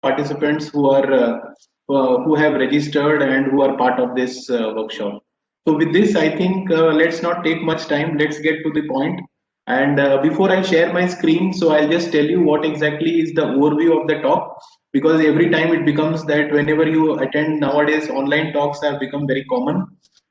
participants who have registered and who are part of this workshop. So with this, I think let's not take much time. Let's get to the point. And before I share my screen, so I'll just tell you what exactly is the overview of the talk. Because every time it becomes that whenever you attend nowadays, online talks have become very common,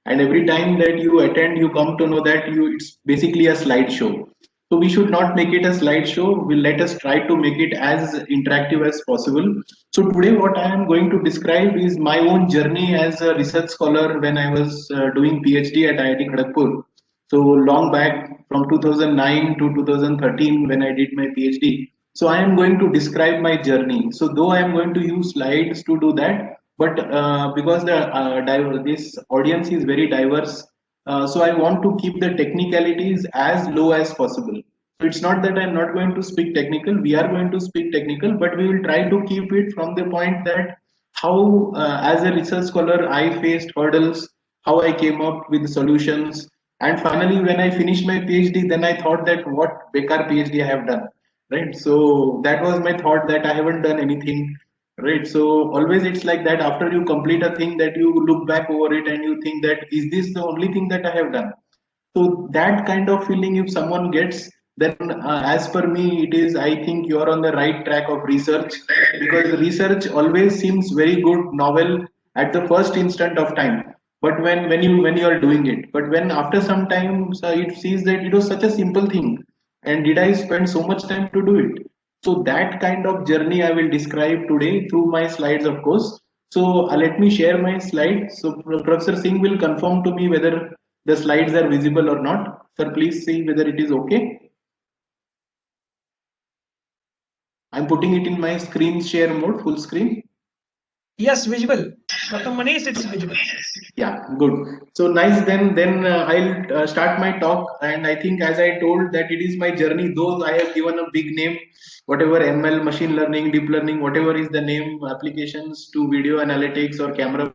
and every time that you attend, you come to know that it's basically a slideshow. So we should not make it a slideshow. We'll let us try to make it as interactive as possible. So today, what I am going to describe is my own journey as a research scholar when I was doing PhD at IIT Kharagpur. So long back from 2009 to 2013 when I did my PhD. So I am going to describe my journey. So though I am going to use slides to do that, but because this audience is very diverse, so I want to keep the technicalities as low as possible. So it's not that I'm not going to speak technical. We are going to speak technical, but we will try to keep it from the point that how, as a research scholar, I faced hurdles, how I came up with solutions, and finally, when I finished my PhD, then I thought that what bekar PhD I have done, right? So that was my thought that I haven't done anything, right? So always it's like that. After you complete a thing, that you look back over it and you think that is this the only thing that I have done? So that kind of feeling, if someone gets, then as per me, it is, I think you are on the right track of research, because research always seems very good, novel at the first instant of time. But when you are doing it, but when after some time it sees that it was such a simple thing, and did I spend so much time to do it? So that kind of journey I will describe today through my slides, of course. So let me share my slide. So Professor Singh will confirm to me whether the slides are visible or not. Sir, please see whether it is okay. I'm putting it in my screen share mode, full screen. Yes, visible. Dr. Manish, it's visible. Yeah, good. So nice. Then I'll start my talk, and I think as I told that it is my journey. Though I have given a big name, whatever ML, machine learning, deep learning, whatever is the name, applications to video analytics or camera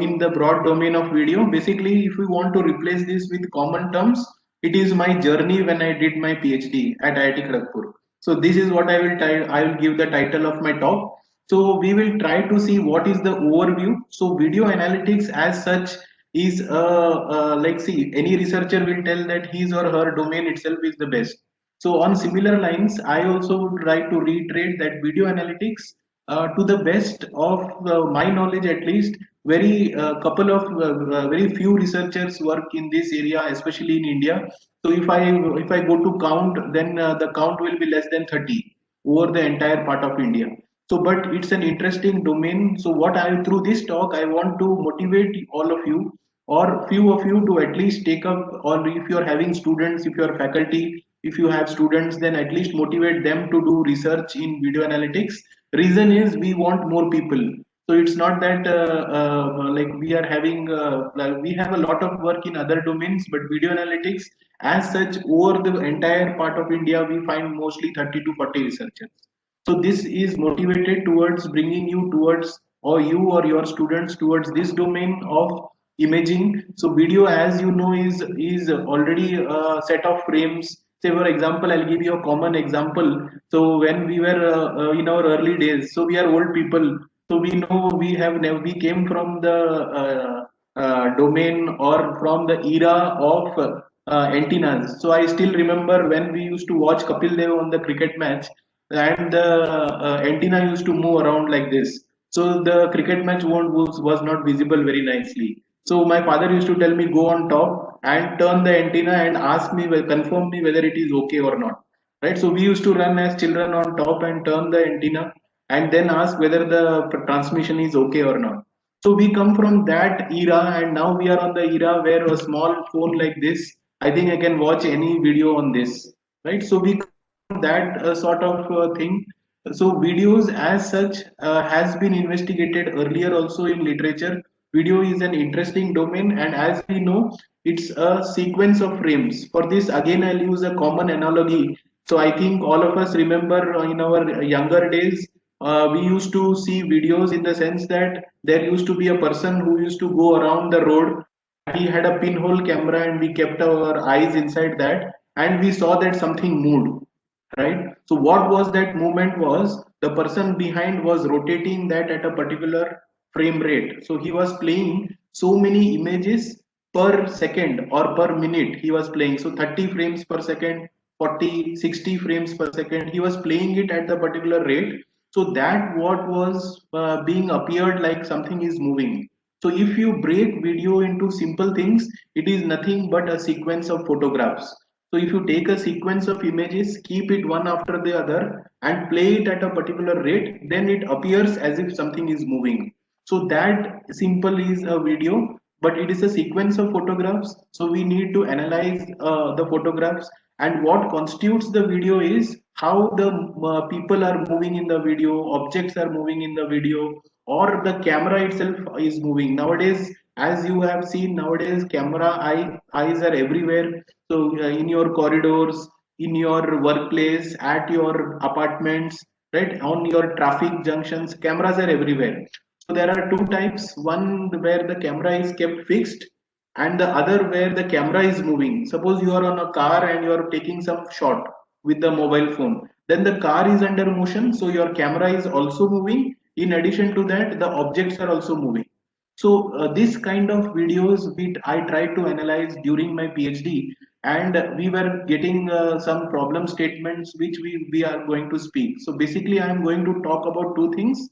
in the broad domain of video. Basically, if we want to replace this with common terms, it is my journey when I did my PhD at IIT Kharagpur. So this is what I will give the title of my talk. So we will try to see what is the overview. So video analytics as such is like, see, any researcher will tell that his or her domain itself is the best. So on similar lines, I also would like to reiterate that video analytics, to the best of my knowledge at least, very couple of very few researchers work in this area, especially in India. So if I go to count, then the count will be less than 30 over the entire part of India. So but it's an interesting domain. So what I, through this talk, I want to motivate all of you, or few of you, to at least take up, or if you're having students, if you're faculty, if you have students, then at least motivate them to do research in video analytics. Reason is we want more people. So it's not that like we are having like we have a lot of work in other domains, but video analytics as such over the entire part of India, we find mostly 30 to 40 researchers. So this is motivated towards bringing you towards, or you or your students towards this domain of imaging. So video, as you know, is already a set of frames. Say for example, I'll give you a common example. So when we were in our early days, so we are old people, so we know we came from the domain, or from the era of antennas. So I still remember when we used to watch Kapil Dev on the cricket match, and the antenna used to move around like this. So the cricket match was not visible very nicely. So my father used to tell me, go on top and turn the antenna and ask me, confirm me whether it is okay or not. Right. So we used to run as children on top and turn the antenna and then ask whether the transmission is okay or not. So we come from that era, and now we are on the era where a small phone like this, I think I can watch any video on this, right? So we come from that sort of thing. So videos as such has been investigated earlier also in literature. Video is an interesting domain, and as we know, it's a sequence of frames. For this, again, I'll use a common analogy. So I think all of us remember in our younger days, we used to see videos in the sense that there used to be a person who used to go around the road. He had a pinhole camera, and we kept our eyes inside that, and we saw that something moved, right? So what was that movement was, the person behind was rotating that at a particular frame rate. So he was playing so many images per second or per minute he was playing. So 30 frames per second, 40, 60 frames per second, he was playing it at the particular rate. So that what was being appeared like something is moving. So if you break video into simple things, it is nothing but a sequence of photographs. So if you take a sequence of images, keep it one after the other and play it at a particular rate, then it appears as if something is moving. So that simple is a video, but it is a sequence of photographs. So we need to analyze the photographs, and what constitutes the video is how the people are moving in the video, objects are moving in the video, or the camera itself is moving. Nowadays, as you have seen, nowadays eyes are everywhere. So in your corridors, in your workplace, at your apartments, right, on your traffic junctions, cameras are everywhere. So there are two types: one where the camera is kept fixed, and the other where the camera is moving. Suppose you are on a car and you are taking some shot with the mobile phone, then the car is under motion, so your camera is also moving. In addition to that, the objects are also moving. So this kind of videos I tried to analyze during my PhD, and we were getting some problem statements which we are going to speak. So basically, I am going to talk about two things: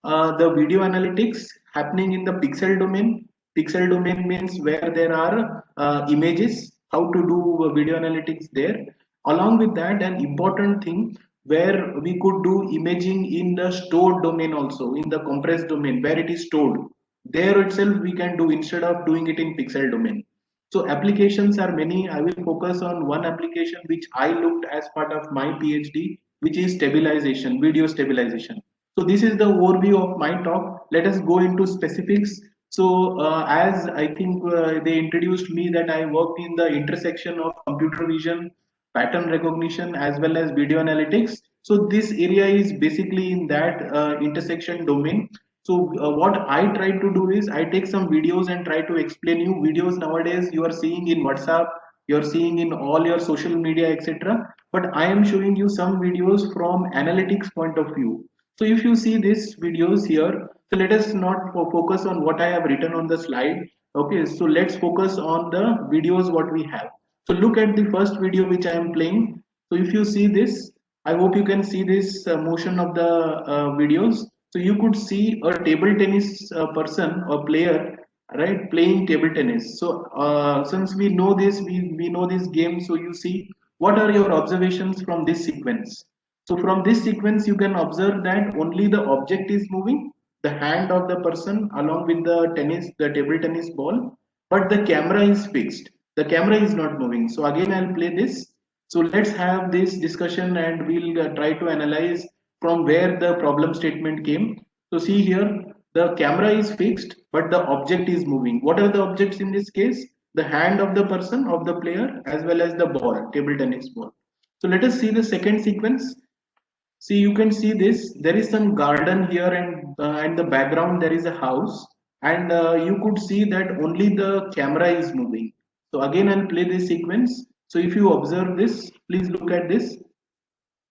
the video analytics happening in the pixel domain. Pixel domain means where there are images, how to do video analytics there. Along with that, an important thing where we could do imaging in the stored domain also, in the compressed domain where it is stored. There itself we can do instead of doing it in pixel domain. So applications are many. I will focus on one application which I looked as part of my PhD, which is stabilization, video stabilization. So this is the overview of my talk. Let us go into specifics. So as I think they introduced me, that I worked in the intersection of computer vision, pattern recognition, as well as video analytics. So this area is basically in that intersection domain. So what I try to do is I take some videos and try to explain you. Videos nowadays you are seeing in WhatsApp, you are seeing in all your social media, etc. But I am showing you some videos from analytics point of view. So if you see these videos here, so let us not focus on what I have written on the slide. Okay, so let's focus on the videos what we have. So look at the first video which I am playing. So if you see this, I hope you can see this motion of the videos. So you could see a table tennis person or player, right, playing table tennis. So since we know this, we know this game. So you see, what are your observations from this sequence? So from this sequence, you can observe that only the object is moving, the hand of the person along with the table tennis ball, but the camera is fixed. The camera is not moving. So again, I'll play this. So let's have this discussion and we'll try to analyze from where the problem statement came. So see here, the camera is fixed, but the object is moving. What are the objects in this case? The hand of the person, of the player, as well as the ball, table tennis ball. So let us see the second sequence. See, you can see this. There is some garden here, and the background there is a house, and you could see that only the camera is moving. So again, I'll play this sequence. So if you observe this, please look at this.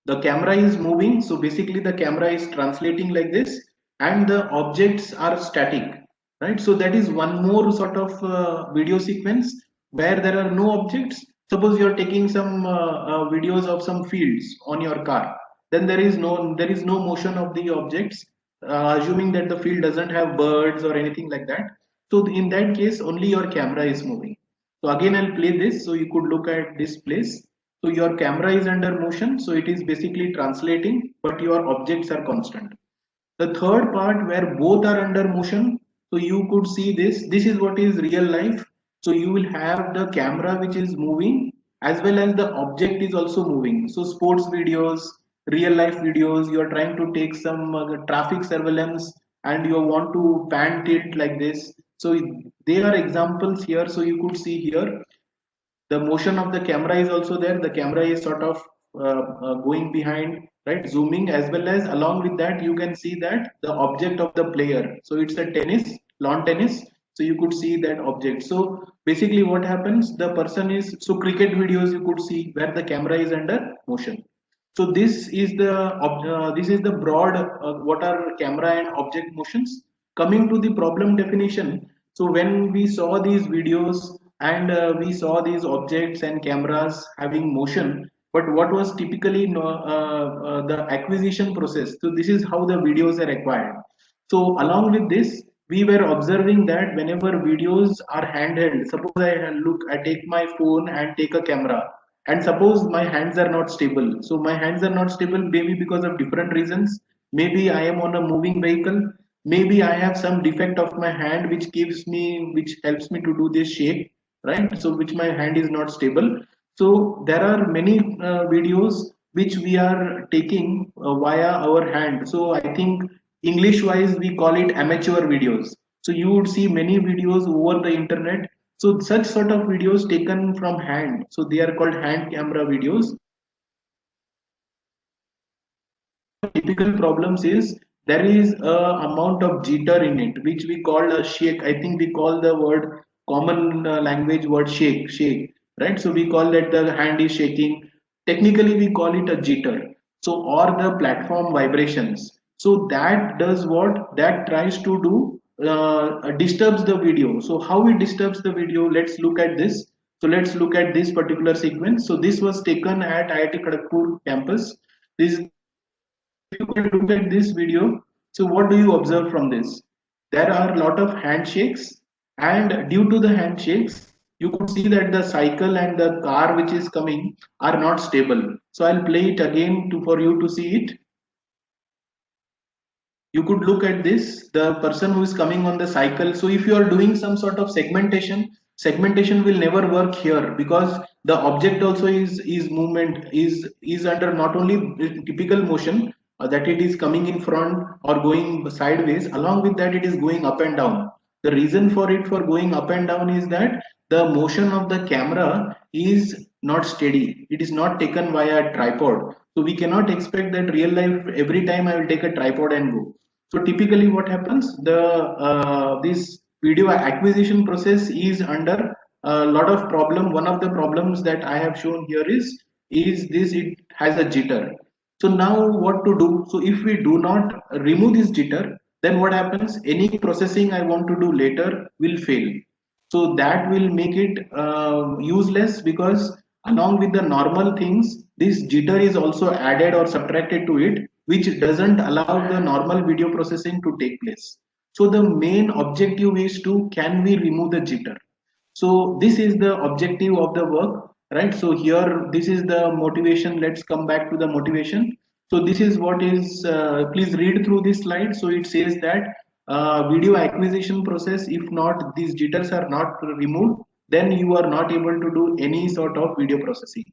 The camera is moving, so basically the camera is translating like this, and the objects are static, right? So that is one more sort of video sequence where there are no objects. Suppose you are taking some videos of some fields on your car, then there is no motion of the objects, assuming that the field doesn't have birds or anything like that. So in that case, only your camera is moving. So again, I'll play this so you could look at this place. So your camera is under motion, so it is basically translating, but your objects are constant. The third part where both are under motion, so you could see this. This is what is real life. So you will have the camera which is moving as well as the object is also moving. So sports videos, real life videos, you are trying to take some traffic surveillance and you want to pan tilt like this. So there are examples here. So you could see here the motion of the camera is also there. The camera is sort of going behind, right, zooming, as well as along with that you can see that the object of the player. So it's a lawn tennis. So you could see that object. So basically what happens, the person is, so cricket videos you could see where the camera is under motion. So this is the broad what are camera and object motions. Coming to the problem definition, so when we saw these videos and we saw these objects and cameras having motion, but what was typically the acquisition process. So this is how the videos are acquired. So along with this, we were observing that whenever videos are handheld, suppose I take my phone and take a camera, and suppose my hands are not stable. So my hands are not stable maybe because of different reasons. Maybe I am on a moving vehicle. Maybe I have some defect of my hand which helps me to do this shape, right? So which my hand is not stable. So there are many videos which we are taking via our hand. So I think English wise we call it amateur videos. So you would see many videos over the internet. So such sort of videos taken from hand. So they are called hand camera videos. Typical problems is there is a amount of jitter in it, which we call a shake. I think we call the word common language word shake, right? So we call that the hand is shaking. Technically, we call it a jitter. So or the platform vibrations. So that does what? That tries to do disturbs the video. So how it disturbs the video? Let's look at this. So let's look at this particular sequence. So this was taken at IIT Kharagpur campus. This if you could look at this video, so what do you observe from this? There are a lot of handshakes, and due to the handshakes, you could see that the cycle and the car which is coming are not stable. So I'll play it again for you to see it. You could look at this, the person who is coming on the cycle. So if you are doing some sort of segmentation will never work here, because the object also is movement is under not only typical motion, that it is coming in front or going sideways. Along with that, it is going up and down. The reason for it for going up and down is that the motion of the camera is not steady. It is not taken via a tripod. So we cannot expect that real life every time I will take a tripod and go. So typically what happens, the this video acquisition process is under a lot of problem. One of the problems that I have shown here is this, it has a jitter. So now what to do? So if we do not remove this jitter, then what happens? Any processing I want to do later will fail. So that will make it useless, because along with the normal things, this jitter is also added or subtracted to it, which doesn't allow the normal video processing to take place. So the main objective is to, can we remove the jitter? So this is the objective of the work, right? So here, this is the motivation. Let's come back to the motivation. So this is what is, please read through this slide. So it says that video acquisition process, if not, these jitters are not removed, then you are not able to do any sort of video processing.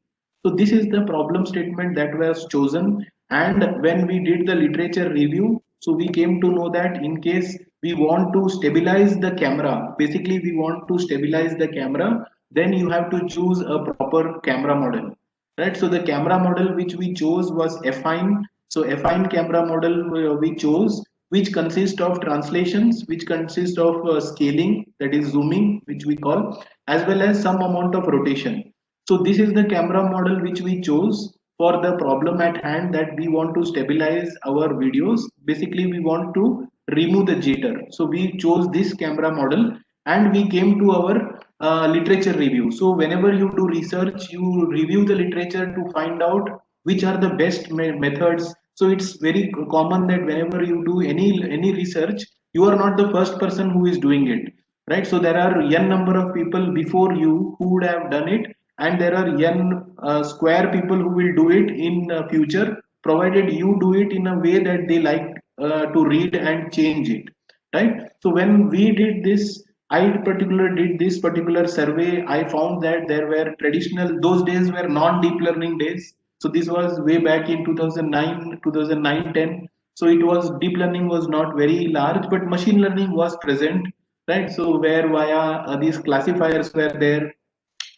So this is the problem statement that was chosen. And when we did the literature review, so we came to know that in case we want to stabilize the camera, basically we want to stabilize the camera, then you have to choose a proper camera model, right? So the camera model which we chose was affine. So affine camera model we chose, which consists of translations, which consist of scaling, that is zooming, which we call, as well as some amount of rotation. So this is the camera model which we chose for the problem at hand, that we want to stabilize our videos. Basically, we want to remove the jitter. So we chose this camera model, and we came to our literature review. So whenever you do research, you review the literature to find out which are the best methods. So it's very common that whenever you do any research, you are not the first person who is doing it, right? So there are n number of people before you who would have done it, and there are n square people who will do it in future, provided you do it in a way that they like to read and change it, right? So when we did this, I particularly did this particular survey, I found that there were traditional, those days were non deep learning days. So this was way back in 2009, 2009-10. So it was, deep learning was not very large, but machine learning was present, right? So where via these classifiers were there,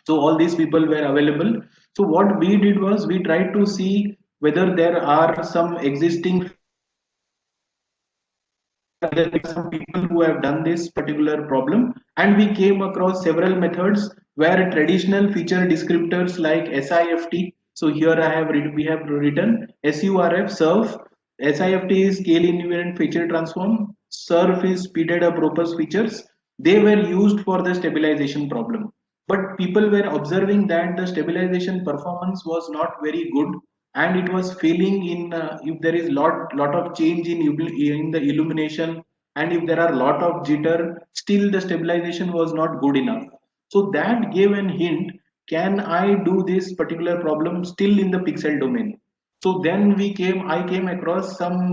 so all these people were available. So what we did was, we tried to see whether there are some existing, there are some people who have done this particular problem, and we came across several methods where traditional feature descriptors like SIFT. So here we have written SURF surf. SIFT is scale invariant feature transform. Surf is speeded up Roper's features. They were used for the stabilization problem. But people were observing that the stabilization performance was not very good, and it was failing in if there is lot of change in the illumination, and if there are lot of jitter, still the stabilization was not good enough. So that gave an hint, can I do this particular problem still in the pixel domain? So then I came across some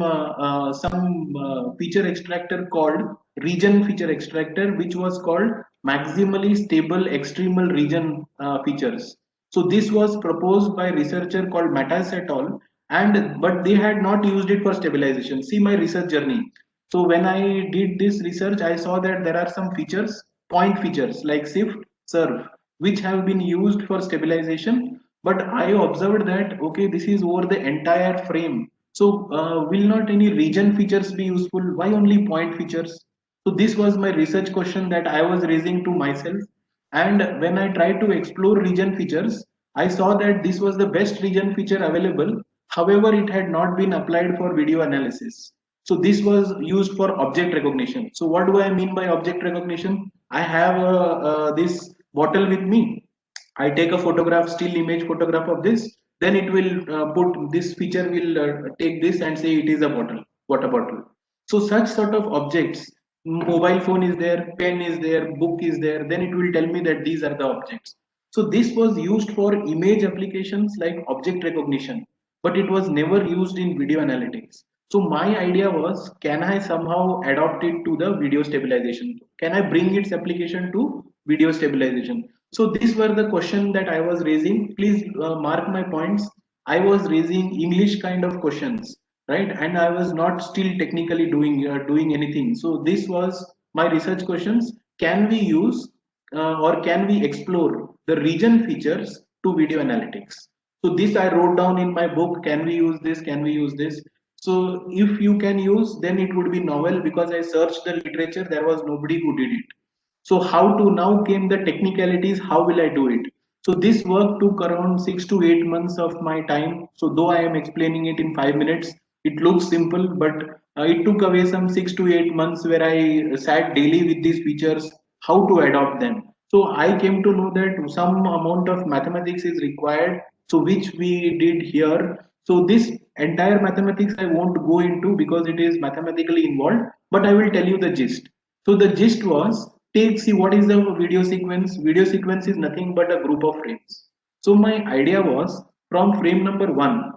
feature extractor called region feature extractor, which was called maximally stable extremal region features. So this was proposed by researcher called Matas et al. And but they had not used it for stabilization. See my research journey. So when I did this research, I saw that there are some features, point features like shift, serve, which have been used for stabilization. But I observed that okay, this is over the entire frame. So will not any region features be useful? Why only point features? So this was my research question that I was raising to myself. And when I tried to explore region features, I saw that this was the best region feature available. However, it had not been applied for video analysis. So this was used for object recognition. So what do I mean by object recognition? I have this bottle with me. I take a photograph, still image photograph of this, then it will put this feature will take this and say it is a bottle, water bottle. So such sort of objects, mobile phone is there, pen is there, book is there, then it will tell me that these are the objects. So this was used for image applications like object recognition, but it was never used in video analytics. So my idea was, can I somehow adopt it to the video stabilization? Can I bring its application to video stabilization? So these were the question that I was raising. Please mark my points. I was raising English kind of questions, right? And I was not still technically doing anything. So this was my research questions. Can we use or can we explore the region features to video analytics? So this I wrote down in my book. Can we use this? Can we use this? So if you can use, then it would be novel because I searched the literature. There was nobody who did it. So how to now came the technicalities, how will I do it? So this work took around 6 to 8 months of my time. So though I am explaining it in 5 minutes, it looks simple, but it took away some 6 to 8 months where I sat daily with these features, how to adopt them. So I came to know that some amount of mathematics is required, so which we did here. So this entire mathematics I won't go into because it is mathematically involved, but I will tell you the gist. So the gist was, take, see what is the video sequence. Video sequence is nothing but a group of frames. So my idea was, from frame number 1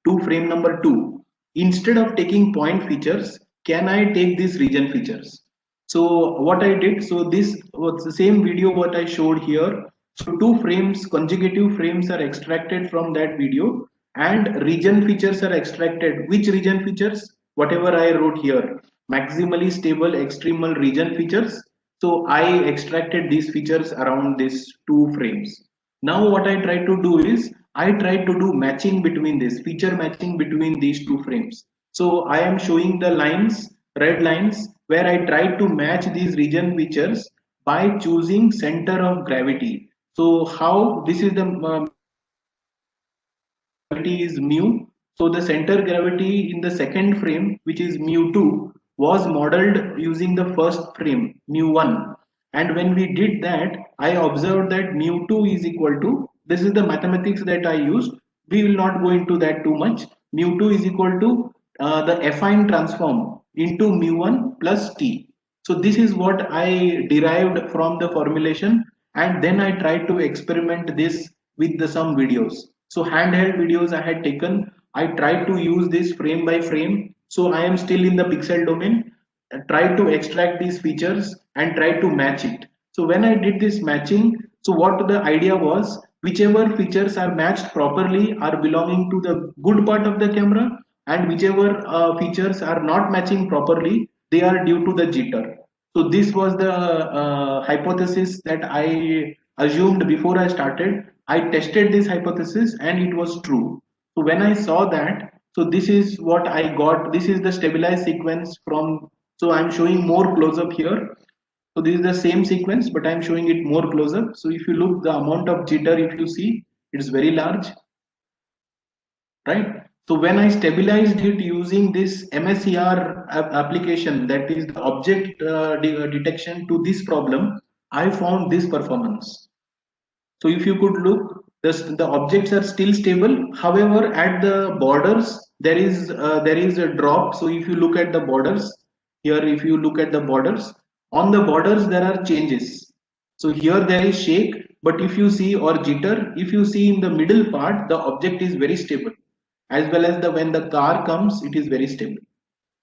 to frame number 2, instead of taking point features, can I take these region features? So what I did, so this was the same video what I showed here. So two frames, consecutive frames are extracted from that video, and region features are extracted. Which region features? Whatever I wrote here, maximally stable extremal region features. So I extracted these features around these two frames. Now what I try to do is, I try to do matching between this, feature matching between these two frames. So I am showing the lines, red lines, where I try to match these region features by choosing center of gravity. So how this is the gravity is mu. So the center gravity in the second frame, which is mu2, was modeled using the first frame, mu1. And when we did that, I observed that mu2 is equal to, this is the mathematics that I used. We will not go into that too much. Mu2 is equal to the affine transform into mu1 plus t. So this is what I derived from the formulation, and then I tried to experiment this with some videos. So handheld videos I had taken, I tried to use this frame by frame. So I am still in the pixel domain, try to extract these features and try to match it. So when I did this matching, so what the idea was, whichever features are matched properly are belonging to the good part of the camera, and whichever features are not matching properly, they are due to the jitter. So this was the hypothesis that I assumed before I started. I tested this hypothesis and it was true. So when I saw that, so this is what I got. This is the stabilized sequence from, so I'm showing more close up here. So this is the same sequence, but I'm showing it more close up. So if you look the amount of jitter, if you see, it's very large. right? So when I stabilized it using this MSER application, that is the object detection to this problem, I found this performance. So if you could look, the objects are still stable. However, at the borders, there is a drop. So if you look at the borders here, if you look at the borders, on the borders there are changes. So here there is shake, but if you see or jitter, if you see in the middle part, the object is very stable. As well as the when the car comes, it is very stable.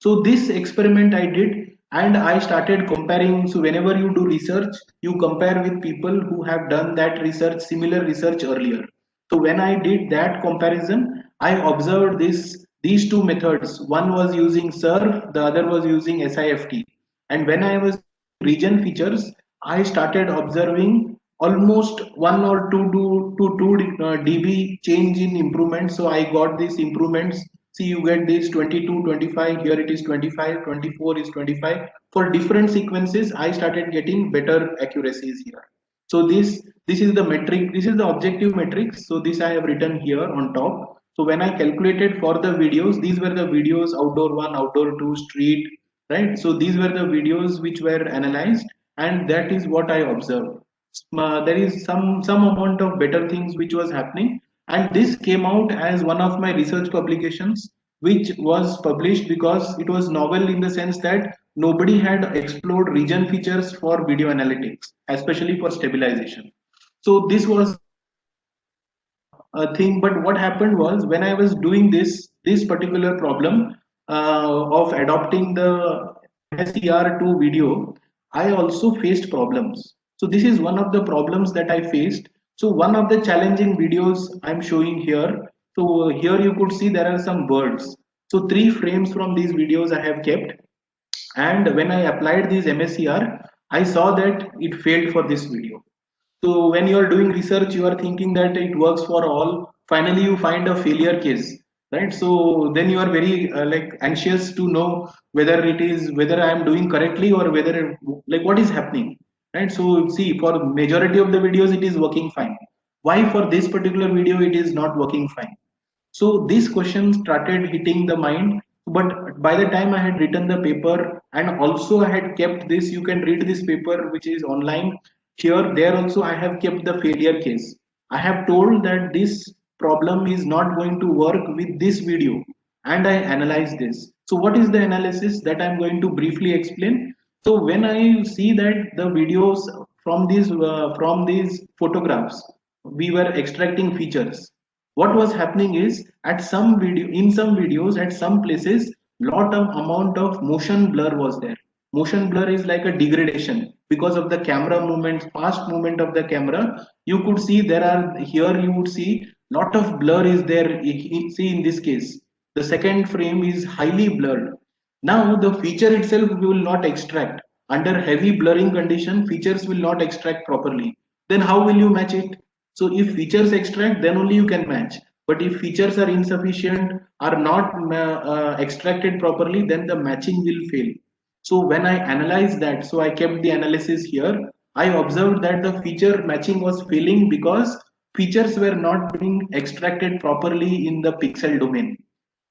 So this experiment I did, and I started comparing. So whenever you do research, you compare with people who have done that research, similar research earlier. So when I did that comparison, I observed these two methods. One was using SURF, the other was using SIFT. And when I was using region features, I started observing almost 1 or 2 to 2 dB change in improvement. So I got these improvements. See, you get this 22, 25, here it is 25, 24 is 25. For different sequences, I started getting better accuracies here. So this is the metric, this is the objective metrics. So this I have written here on top. So when I calculated for the videos, these were the videos, outdoor one, outdoor two, street, right? So these were the videos which were analyzed, and that is what I observed. There is some amount of better things which was happening, and this came out as one of my research publications, which was published because it was novel in the sense that nobody had explored region features for video analytics, especially for stabilization. So this was thing. But what happened was, when I was doing this particular problem of adopting the MSER to video, I also faced problems. So this is one of the problems that I faced. So one of the challenging videos I'm showing here. So here you could see there are some birds. So 3 frames from these videos I have kept, and when I applied this MSCR, I saw that it failed for this video. So when you are doing research, you are thinking that it works for all. Finally, you find a failure case, right? So then you are very like anxious to know whether I am doing correctly, or whether like what is happening, right? So see, for majority of the videos, it is working fine. Why for this particular video it is not working fine? So these questions started hitting the mind. But by the time I had written the paper, and also I had kept this, you can read this paper which is online. Here, there also I have kept the failure case. I have told that this problem is not going to work with this video, and I analyze this. So what is the analysis that I'm going to briefly explain? So when I see that the videos from these photographs, we were extracting features. What was happening is, at some video, in some videos, at some places, lot of amount of motion blur was there. Motion blur is like a degradation because of the camera movements, fast movement of the camera. You could see there are, here you would see lot of blur is there. See, in this case, the second frame is highly blurred. Now the feature itself will not extract. Under heavy blurring condition, features will not extract properly. Then how will you match it? So if features extract, then only you can match. But if features are insufficient, are not extracted properly, then the matching will fail. So when I analyzed that, so I kept the analysis here. I observed that the feature matching was failing because features were not being extracted properly in the pixel domain.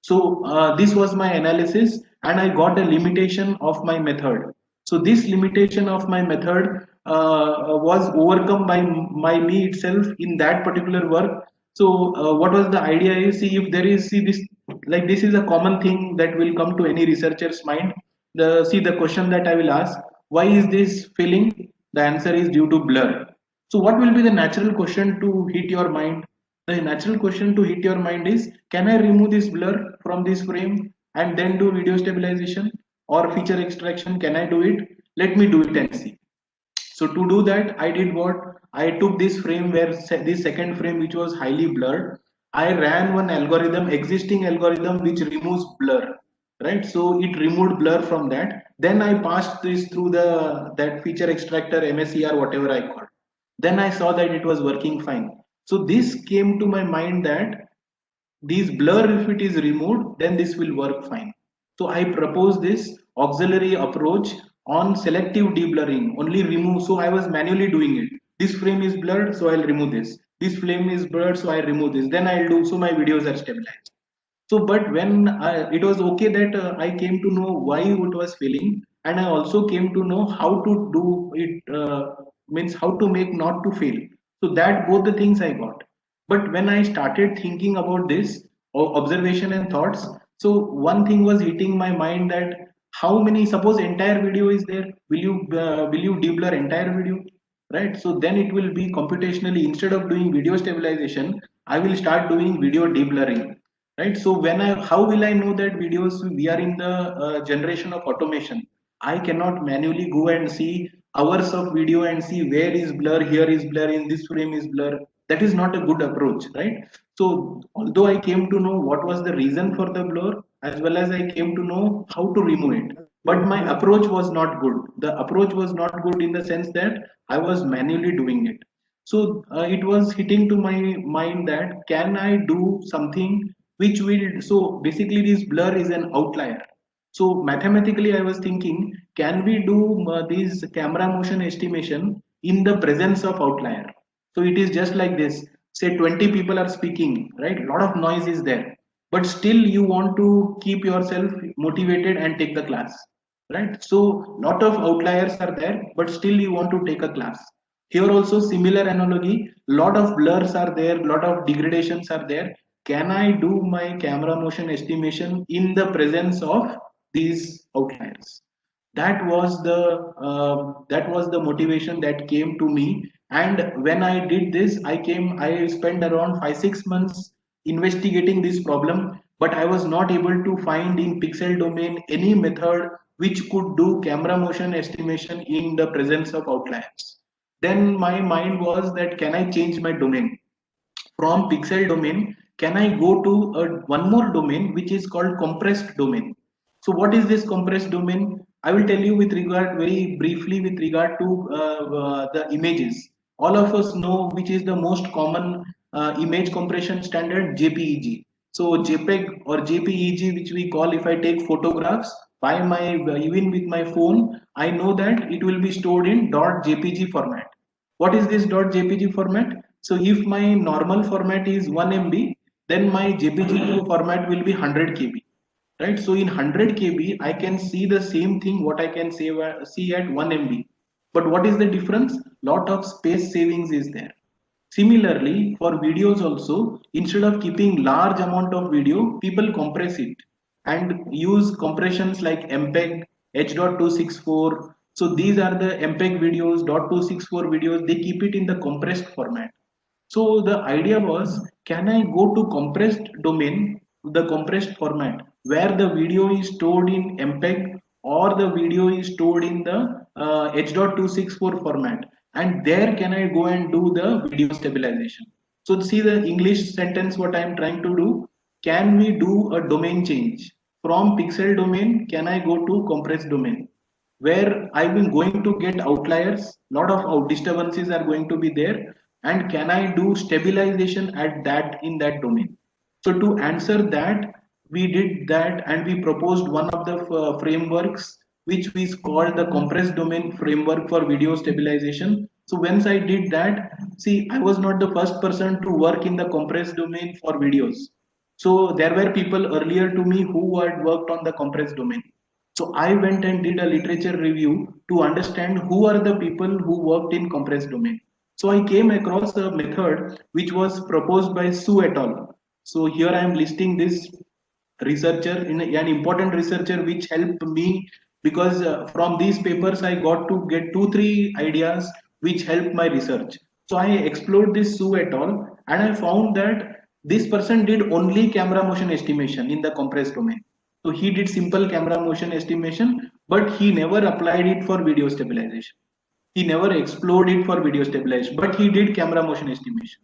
So this was my analysis, and I got a limitation of my method. So this limitation of my method was overcome by me itself in that particular work. So what was the idea is, see, if there is, see this, like this is a common thing that will come to any researcher's mind. The question that I will ask, why is this failing? The answer is due to blur. So what will be the natural question to hit your mind? The natural question to hit your mind is, can I remove this blur from this frame and then do video stabilization or feature extraction? Can I do it? Let me do it and see. So to do that, I did what? I took this frame where this second frame which was highly blurred. I ran one algorithm, existing algorithm, which removes blur, right? So it removed blur from that. Then I passed this through the that feature extractor MSER, whatever I called. Then I saw that it was working fine. So this came to my mind that these blur, if it is removed, then this will work fine. So I propose this auxiliary approach on selective deblurring, only remove. So I was manually doing it. This frame is blurred, so I'll remove this. This frame is blurred, so I remove this. Then I'll do, so my videos are stabilized. So, but when it was okay that I came to know why it was failing, and I also came to know how to do it, means how to make not to fail. So that both the things I got. But when I started thinking about this observation and thoughts, so one thing was hitting my mind that how many, suppose entire video is there, will you deblur entire video, right? So then it will be computationally, instead of doing video stabilization, I will start doing video deblurring, right? So when I, how will I know that videos, we are in the generation of automation. I cannot manually go and see hours of video and see where is blur, here is blur, in this frame is blur. That is not a good approach, right? So although I came to know what was the reason for the blur, as well as I came to know how to remove it, but my approach was not good. The approach was not good in the sense that I was manually doing it. So it was hitting to my mind that can I do something which will, so basically this blur is an outlier. So mathematically I was thinking, can we do this camera motion estimation in the presence of outlier? So it is just like this, say 20 people are speaking, right? A lot of noise is there, but still you want to keep yourself motivated and take the class, right? So lot of outliers are there, but still you want to take a class. Here also similar analogy, lot of blurs are there, lot of degradations are there. Can I do my camera motion estimation in the presence of these outliers? That was the motivation that came to me. And when I did this, I spent around 5 6 months investigating this problem, but I was not able to find in pixel domain any method which could do camera motion estimation in the presence of outliers. Then my mind was that, can I change my domain from pixel domain? Can I go to one more domain which is called compressed domain? So what is this compressed domain? I will tell you with regard, very briefly, with regard to the images. All of us know which is the most common image compression standard, jpeg. So jpeg or jpeg, which we call, if I take photographs by my even with my phone, I know that it will be stored in .jpg format. What is this .jpg format? So if my normal format is 1 MB, then my JPG format will be 100 KB, right? So in 100 KB, I can see the same thing what I can see at 1 MB. But what is the difference? Lot of space savings is there. Similarly, for videos also, instead of keeping large amount of video, people compress it and use compressions like MPEG, H.264. So these are the MPEG videos, .264 videos, they keep it in the compressed format. So the idea was, can I go to compressed domain, the compressed format, where the video is stored in MPEG or the video is stored in the H.264 format, and there can I go and do the video stabilization. So see the English sentence what I am trying to do, can we do a domain change from pixel domain? Can I go to compressed domain, where I've been going to get outliers, lot of out disturbances are going to be there, and can I do stabilization at that in that domain? So to answer that, we did that and we proposed one of the frameworks which we called the compressed domain framework for video stabilization. So once I did that, see, I was not the first person to work in the compressed domain for videos. So there were people earlier to me who had worked on the compressed domain. So I went and did a literature review to understand who are the people who worked in compressed domain. So I came across a method which was proposed by Su et al. So here I am listing this researcher, an important researcher which helped me, because from these papers I got to get 2 3 ideas which helped my research. So I explored this Su et al. And I found that this person did only camera motion estimation in the compressed domain. So he did simple camera motion estimation, but he never applied it for video stabilization. He never explored it for video stabilization, but he did camera motion estimation.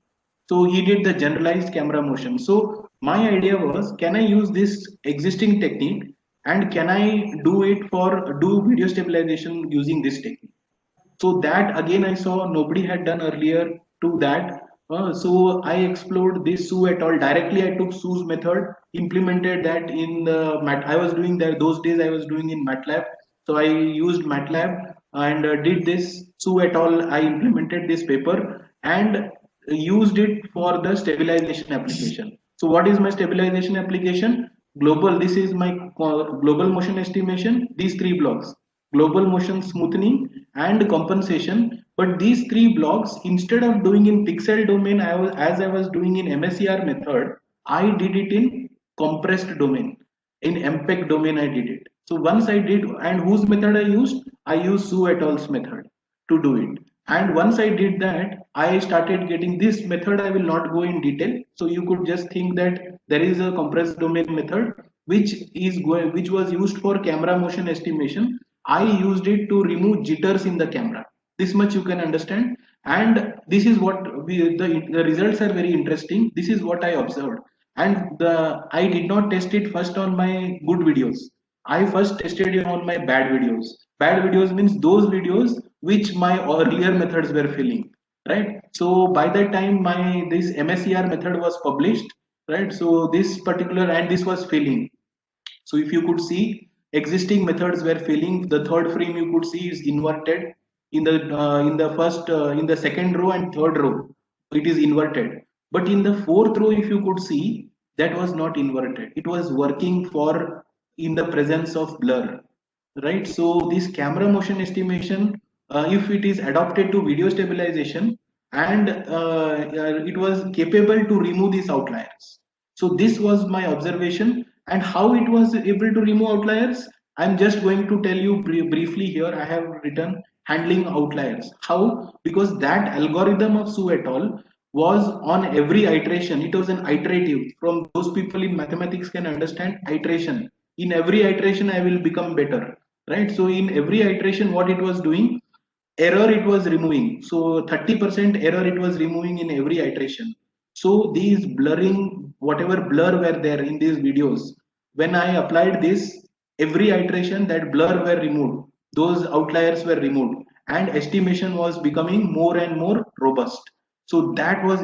So he did the generalized camera motion. So my idea was, can I use this existing technique and can I do it for do video stabilization using this technique? So that again I saw nobody had done earlier to that. So I explored this Su et al. Directly I took Su's method, implemented that in the Mat. I was doing that those days. I was doing in MATLAB. So I used MATLAB and did this Su et al. I implemented this paper and used it for the stabilization application. So what is my stabilization application? Global, this is my global motion estimation, these three blocks, global motion smoothing and compensation. But these three blocks, instead of doing in pixel domain, as I was doing in MSER method, I did it in compressed domain. In MPEG domain, I did it. So once I did, and whose method I used? I used Su et al.'s method to do it. And once I did that, I started getting this method. I will not go in detail. So you could just think that there is a compressed domain method which was used for camera motion estimation. I used it to remove jitters in the camera. This much you can understand. And this is what the results are very interesting. This is what I observed. And I did not test it first on my good videos. I first tested it on my bad videos. Bad videos means those videos which my earlier methods were failing, right? So by that time, my this MSER method was published, right? So this particular, and this was failing. So if you could see, existing methods were failing. The third frame you could see is inverted in the first in the second row and third row. It is inverted. But in the fourth row, if you could see, that was not inverted. It was working for in the presence of blur, right? So this camera motion estimation, if it is adopted to video stabilization, and it was capable to remove these outliers. So this was my observation. And how it was able to remove outliers, I'm just going to tell you briefly here. I have written handling outliers. How? Because that algorithm of Su et al. Was on every iteration. It was an iterative. From those people in mathematics can understand iteration. In every iteration, I will become better, right? So in every iteration, what it was doing, error it was removing. So 30% error it was removing in every iteration. So these blurring, whatever blur were there in these videos, when I applied this, every iteration that blur were removed, those outliers were removed, and estimation was becoming more and more robust. So that was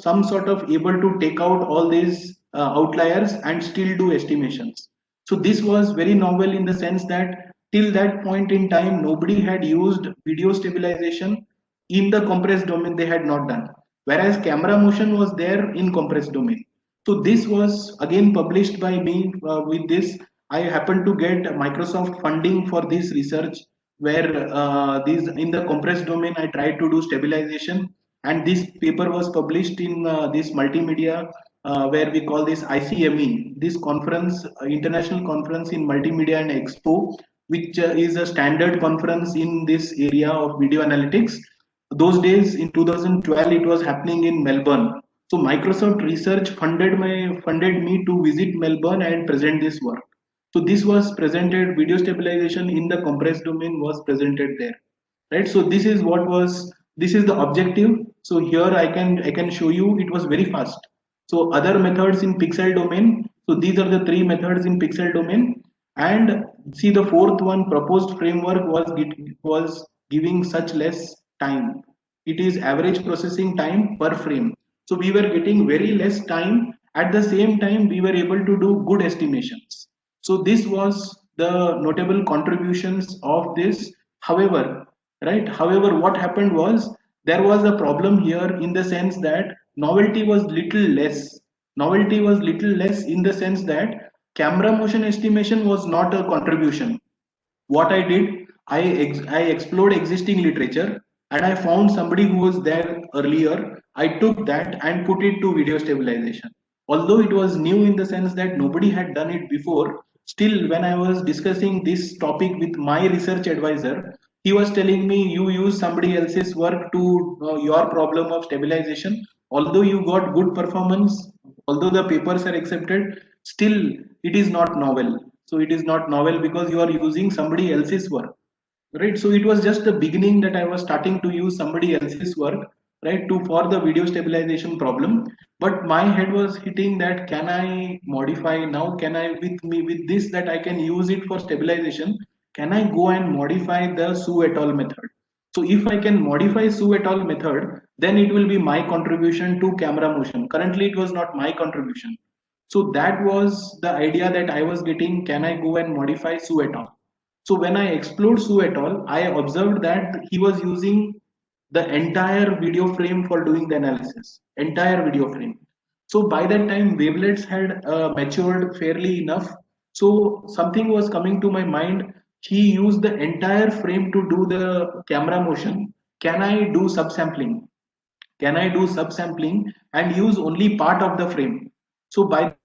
some sort of able to take out all these outliers and still do estimations. So this was very novel in the sense that till that point in time, nobody had used video stabilization in the compressed domain. They had not done, whereas camera motion was there in compressed domain. So this was again published by me. With this, I happened to get Microsoft funding for this research, where these in the compressed domain I tried to do stabilization, and this paper was published in this multimedia, where we call this ICME, this conference, international conference in multimedia and expo, which is a standard conference in this area of video analytics. Those days in 2012, it was happening in Melbourne. So Microsoft Research funded me to visit Melbourne and present this work. So this was presented, video stabilization in the compressed domain was presented there, right? So this is the objective. So here I can show you it was very fast. So other methods in pixel domain. So these are the three methods in pixel domain. And see, the fourth one, proposed framework was giving such less time. It is average processing time per frame. So we were getting very less time. At the same time, we were able to do good estimations. So this was the notable contributions of this. However, right? However, what happened was there was a problem here in the sense that novelty was little less. Novelty was little less in the sense that camera motion estimation was not a contribution. What I did, I explored existing literature and I found somebody who was there earlier. I took that and put it to video stabilization. Although it was new in the sense that nobody had done it before, still when I was discussing this topic with my research advisor, he was telling me you use somebody else's work to your problem of stabilization. Although you got good performance, although the papers are accepted, still it is not novel. So it is not novel because you are using somebody else's work, right? So it was just the beginning that I was starting to use somebody else's work, right, to for the video stabilization problem. But my head was hitting that can I modify now, can I with this that I can use it for stabilization, can I go and modify the Su et al method? So if I can modify Su et al method, then it will be my contribution to camera motion. Currently it was not my contribution. So that was the idea that I was getting. Can I go and modify Su et al? So when I explored Su et al, I observed that he was using the entire video frame for doing the analysis, entire video frame. So by that time, wavelets had matured fairly enough. So something was coming to my mind. He used the entire frame to do the camera motion. Can I do subsampling? Can I do subsampling and use only part of the frame? So by that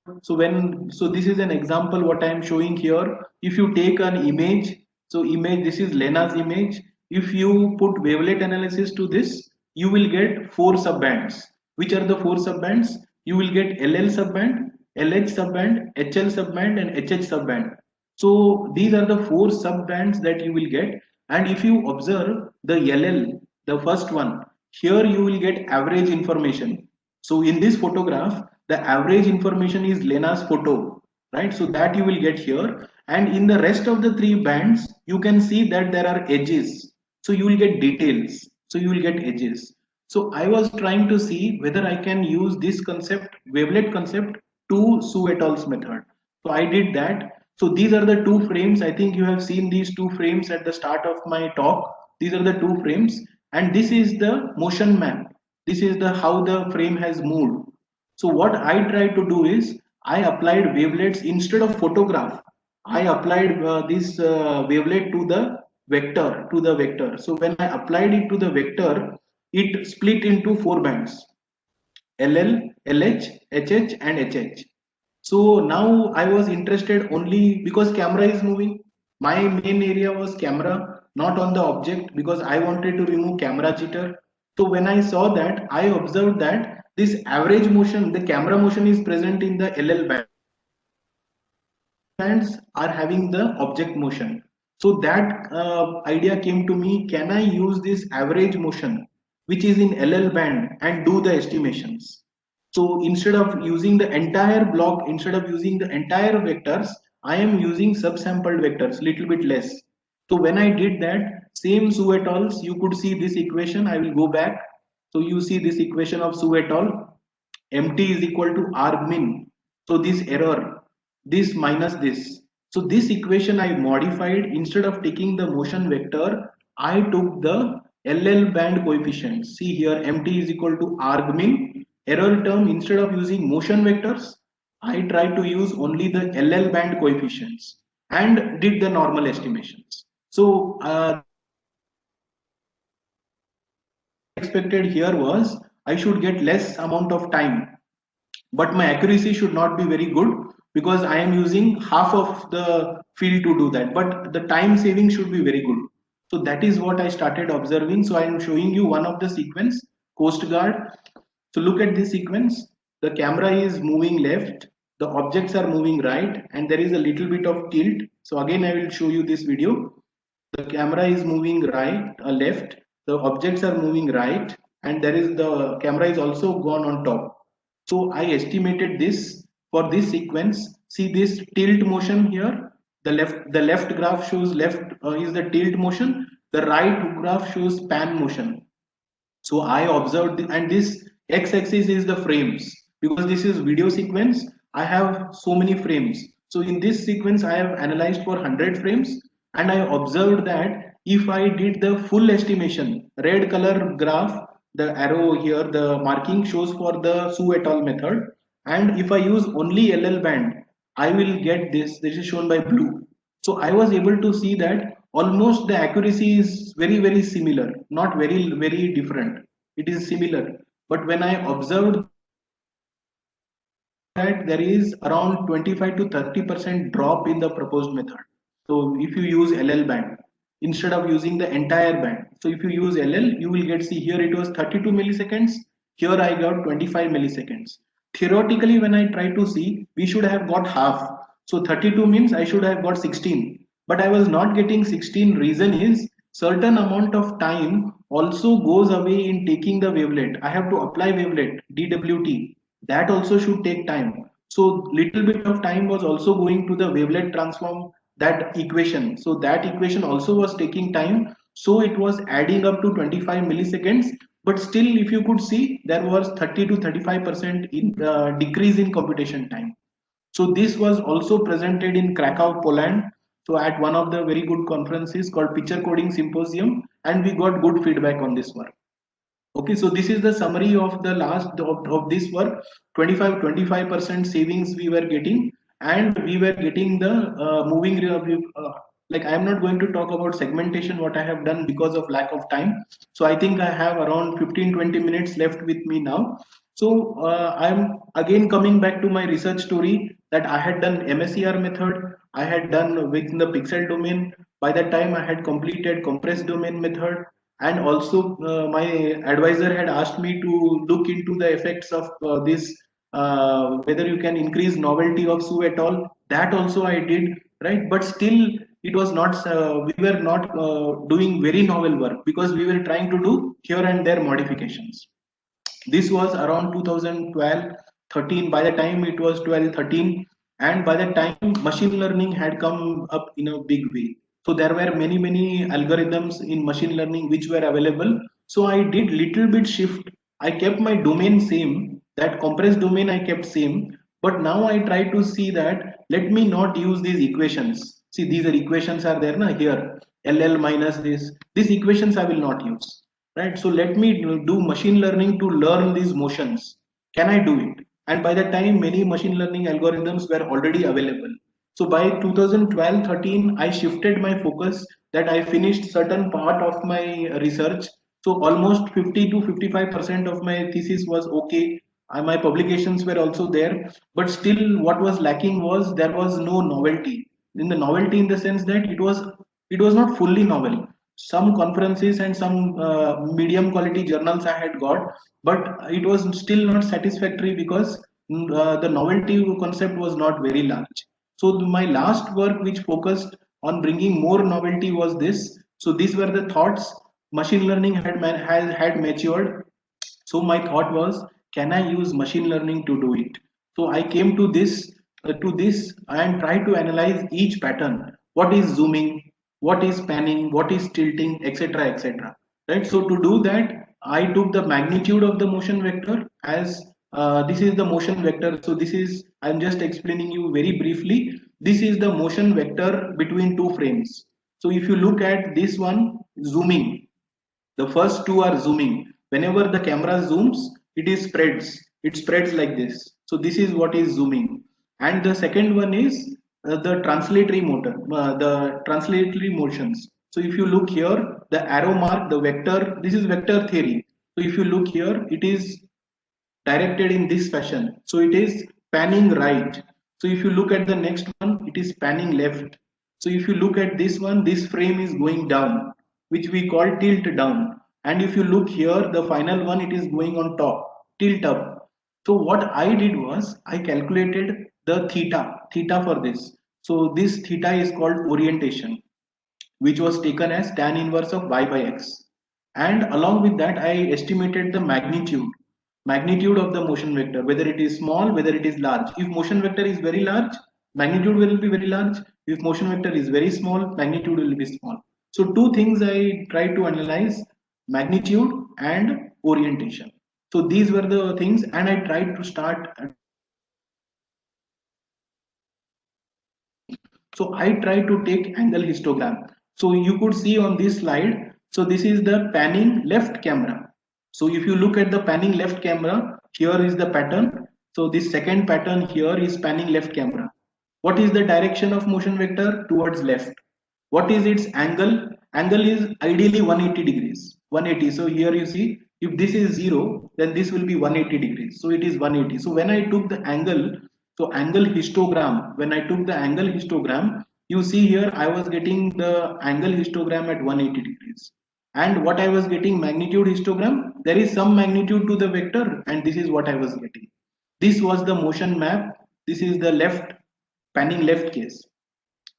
time, I observed. So this is an example what I am showing here. If you take an image, so image, this is Lena's image. If you put wavelet analysis to this, you will get four subbands. Which are the four subbands? You will get LL subband, LH subband, HL subband, and HH subband. So these are the four subbands that you will get. And if you observe the LL, the first one, here you will get average information. So in this photograph, the average information is Lena's photo, right? So that you will get here. And in the rest of the three bands, you can see that there are edges. So you will get details. So you will get edges. So I was trying to see whether I can use this concept, wavelet concept, to Su et al.'s method. So I did that. So these are the two frames. I think you have seen these two frames at the start of my talk. These are the two frames, and this is the motion map. This is the how the frame has moved. So what I tried to do is I applied wavelets instead of photograph. I applied this wavelet to the vector. So when I applied it to the vector, it split into four bands: LL, LH, HH, and HH. So now I was interested only because camera is moving. My main area was camera, not on the object, because I wanted to remove camera jitter. So when I saw that, I observed that this average motion, the camera motion is present in the LL band, and HH bands are having the object motion. So that idea came to me, can I use this average motion, which is in LL band, and do the estimations? So instead of using the entire block, instead of using the entire vectors, I am using subsampled vectors, little bit less. So when I did that, same Su et al.'s, you could see this equation. I will go back. So you see this equation of Su et al. MT is equal to argmin. So this error, this minus this. So this equation I modified. Instead of taking the motion vector, I took the LL band coefficient. See here, MT is equal to argmin. Error term, instead of using motion vectors, I tried to use only the LL band coefficients and did the normal estimations. So what I expected here was I should get less amount of time, but my accuracy should not be very good because I am using half of the field to do that, but the time saving should be very good. So that is what I started observing. So I am showing you one of the sequence, Coast Guard. So look at this sequence. The camera is moving left, the objects are moving right, and there is a little bit of tilt. So again, I will show you this video. The camera is moving right, left, the objects are moving right, and there is the camera is also gone on top. So I estimated this for this sequence. See this tilt motion here. The left graph shows left is the tilt motion. The right graph shows pan motion. So I observed, and this x-axis is the frames, because this is video sequence. I have so many frames. So in this sequence, I have analyzed for 100 frames, and I observed that if I did the full estimation, red color graph, the arrow here, the marking shows for the Su et al. Method. And if I use only LL band, I will get this. This is shown by blue. So I was able to see that almost the accuracy is very similar, not very different. It is similar. But when I observed that there is around 25 to 30% drop in the proposed method. So if you use LL band instead of using the entire band. So if you use LL, you will get, see here it was 32 milliseconds. Here I got 25 milliseconds. Theoretically, when I try to see, we should have got half. So 32 means I should have got 16. But I was not getting 16. Reason is certain amount of time also goes away in taking the wavelet. I have to apply wavelet, DWT. That also should take time. So little bit of time was also going to the wavelet transform that equation. So that equation also was taking time. So it was adding up to 25 milliseconds. But still, if you could see, there was 30 to 35% in decrease in computation time. So this was also presented in Krakow, Poland. So at one of the very good conferences called Picture Coding Symposium, and we got good feedback on this work. Okay, so this is the summary of the last of this work. 25% savings we were getting, and we were getting the moving like I am not going to talk about segmentation what I have done because of lack of time. So I think I have around 15-20 minutes left with me now. So I'm again coming back to my research story that I had done MSER method, I had done within the pixel domain. By that time I had completed compressed domain method, and also my advisor had asked me to look into the effects of this, whether you can increase novelty of Su et al. That also I did, right? But still it was not we were not doing very novel work because we were trying to do here and there modifications. This was around 2012 13. By the time it was 12 13, and by the time machine learning had come up in a big way, so there were many algorithms in machine learning which were available. So I did little bit shift. I kept my domain same, that compressed domain I kept same, but now I try to see that let me not use these equations. See, these are equations are there na here, ll minus this, these equations I will not use, right? So let me do machine learning to learn these motions. Can I do it? And by the time many machine learning algorithms were already available. So by 2012-13, I shifted my focus, that I finished certain part of my research. So almost 50 to 55% of my thesis was okay. My publications were also there, but still what was lacking was there was no novelty. In the novelty in the sense that it was not fully novel. Some conferences and some medium quality journals I had got, but it was still not satisfactory because the novelty concept was not very large. So my last work, which focused on bringing more novelty, was this. So these were the thoughts. Machine learning had matured, so my thought was, can I use machine learning to do it? So I came to this and try to analyze each pattern. What is zooming, what is panning, what is tilting, etc., etc., right? So to do that, I took the magnitude of the motion vector as this is the motion vector. So this is, I'm just explaining you very briefly, this is the motion vector between two frames. So if you look at this one, zooming, the first two are zooming. Whenever the camera zooms, it spreads like this. So this is what is zooming. And the second one is the translatory motor, the translatory motions. So if you look here, the arrow mark, the vector, this is vector theory. So if you look here, it is directed in this fashion. So it is panning right. So if you look at the next one, it is panning left. So if you look at this one, this frame is going down, which we call tilt down. And if you look here, the final one, it is going on top, tilt up. So what I did was I calculated the theta for this. So this theta is called orientation, which was taken as tan inverse of y by x. And along with that, I estimated the magnitude of the motion vector, whether it is small, whether it is large. If motion vector is very large, magnitude will be very large. If motion vector is very small, magnitude will be small. So two things I tried to analyze: magnitude and orientation. So these were the things, and I tried to start. So I try to take angle histogram. So you could see on this slide, so this is the panning left camera. So if you look at the panning left camera, here is the pattern. So this second pattern here is panning left camera. What is the direction of motion vector? Towards left. What is its angle? Angle is ideally 180 degrees. 180. So here you see, if this is 0, then this will be 180 degrees. So it is 180. So when I took the angle, so angle histogram, when I took the angle histogram, you see here I was getting the angle histogram at 180 degrees. And what I was getting, magnitude histogram, there is some magnitude to the vector, and this is what I was getting. This was the motion map. This is the left, panning left case.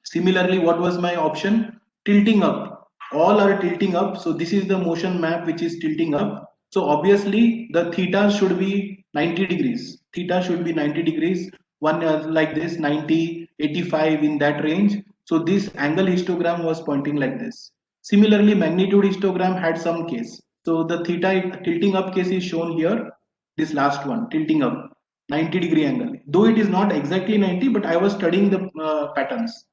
Similarly, what was my option? Tilting up. All are tilting up. So this is the motion map which is tilting up. So obviously the theta should be 90 degrees. Theta should be 90 degrees. One like this, 90, 85, in that range. So this angle histogram was pointing like this. Similarly, magnitude histogram had some case. So the theta tilting up case is shown here. This last one, tilting up, 90-degree angle. Though it is not exactly 90, but I was studying the patterns.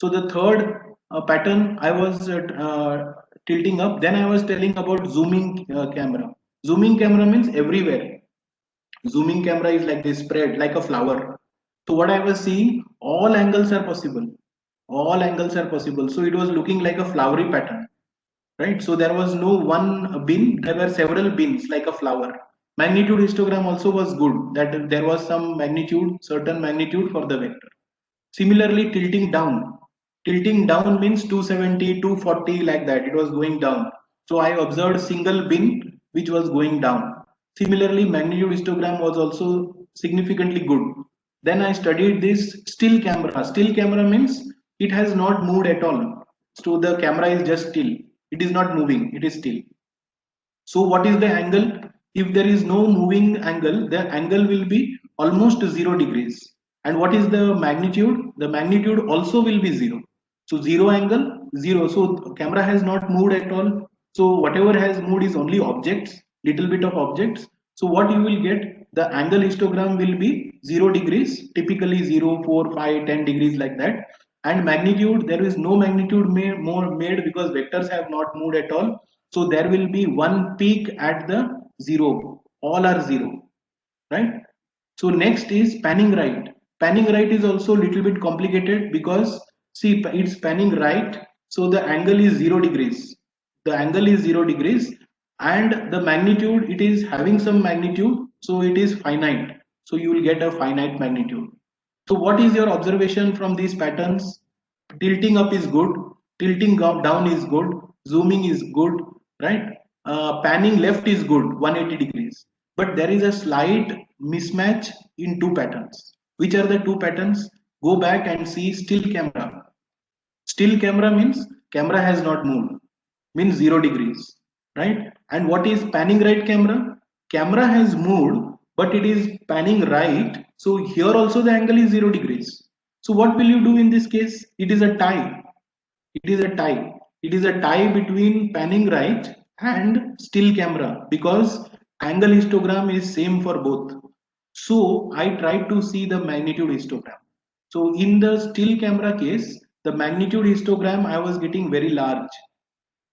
So the third pattern I was tilting up. Then I was telling about zooming camera. Zooming camera means everywhere. Zooming camera is like this, spread like a flower. So what I was seeing, all angles are possible. All angles are possible. So it was looking like a flowery pattern, right? So there was no one bin, there were several bins like a flower. Magnitude histogram also was good, that there was some magnitude, certain magnitude for the vector. Similarly, tilting down means 270, 240, like that, it was going down. So I observed single bin which was going down. Similarly, magnitude histogram was also significantly good. Then I studied this still camera. Still camera means it has not moved at all. So the camera is just still. It is not moving, it is still. So what is the angle? If there is no moving angle, the angle will be almost 0 degrees. And what is the magnitude? The magnitude also will be 0. So 0 angle, 0. So camera has not moved at all. So whatever has moved is only objects, little bit of objects. So what you will get, the angle histogram will be 0 degrees, typically 0, 4, 5, 10 degrees, like that. And magnitude, there is no magnitude more made because vectors have not moved at all. So there will be one peak at the 0. All are 0, right? So next is panning right. Panning right is also a little bit complicated because see, it's panning right. So the angle is 0 degrees. The angle is 0 degrees, and the magnitude, it is having some magnitude. So it is finite. So you will get a finite magnitude. So what is your observation from these patterns? Tilting up is good, tilting down is good, zooming is good, right? Panning left is good, 180 degrees. But there is a slight mismatch in two patterns. Which are the two patterns? Go back and see still camera. Still camera means camera has not moved, means 0 degrees, right? And what is panning right camera? Camera has moved, but it is panning right. So here also the angle is 0 degrees. So what will you do in this case? It is a tie. It is a tie. It is a tie between panning right and still camera because angle histogram is same for both. So I tried to see the magnitude histogram. So in the still camera case, the magnitude histogram I was getting very large.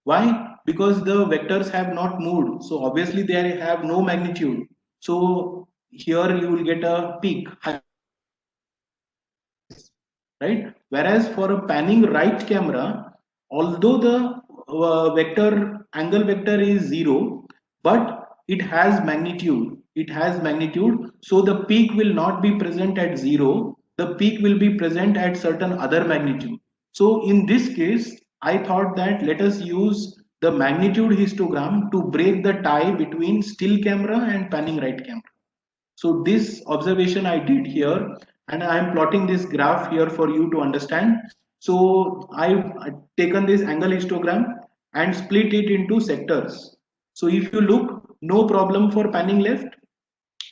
Why? Because the vectors have not moved. So obviously they have no magnitude. So here you will get a peak, right? Whereas for a panning right camera, although the vector angle vector is 0, but it has magnitude. It has magnitude. So the peak will not be present at 0. The peak will be present at certain other magnitude. So in this case, I thought that let us use the magnitude histogram to break the tie between still camera and panning right camera. So this observation I did here, and I am plotting this graph here for you to understand. So I've taken this angle histogram and split it into sectors. So if you look, no problem for panning left,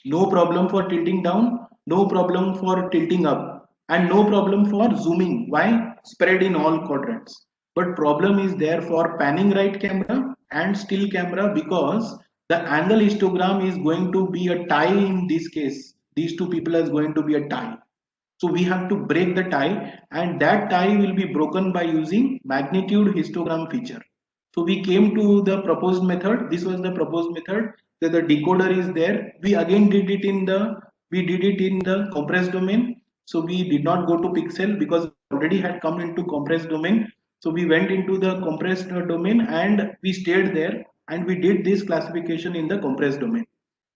no problem for tilting down, no problem for tilting up, and no problem for zooming. Why? Spread in all quadrants. But problem is there for panning right camera and still camera because the angle histogram is going to be a tie in this case. These two people is going to be a tie. So we have to break the tie, and that tie will be broken by using magnitude histogram feature. So we came to the proposed method. This was the proposed method. So the decoder is there. We again did it in the compressed domain. So we did not go to pixel because already had come into compressed domain. So we went into the compressed domain and we stayed there, and we did this classification in the compressed domain.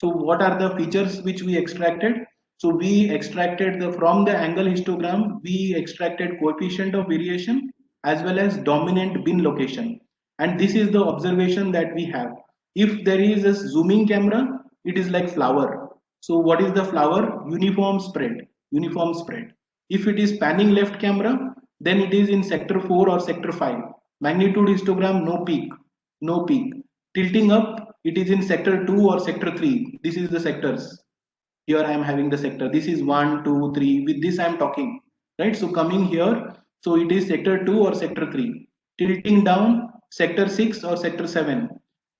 So what are the features which we extracted? So we extracted from the angle histogram, we extracted coefficient of variation as well as dominant bin location. And this is the observation that we have. If there is a zooming camera, it is like flower. So what is the flower? Uniform spread, uniform spread. If it is panning left camera, then it is in sector 4 or sector 5. Magnitude histogram, no peak, no peak. Tilting up, it is in sector 2 or sector 3. This is the sectors. Here I am having the sector. This is 1, 2, 3. With this I am talking, right? So coming here, so it is sector 2 or sector 3. Tilting down, sector 6 or sector 7.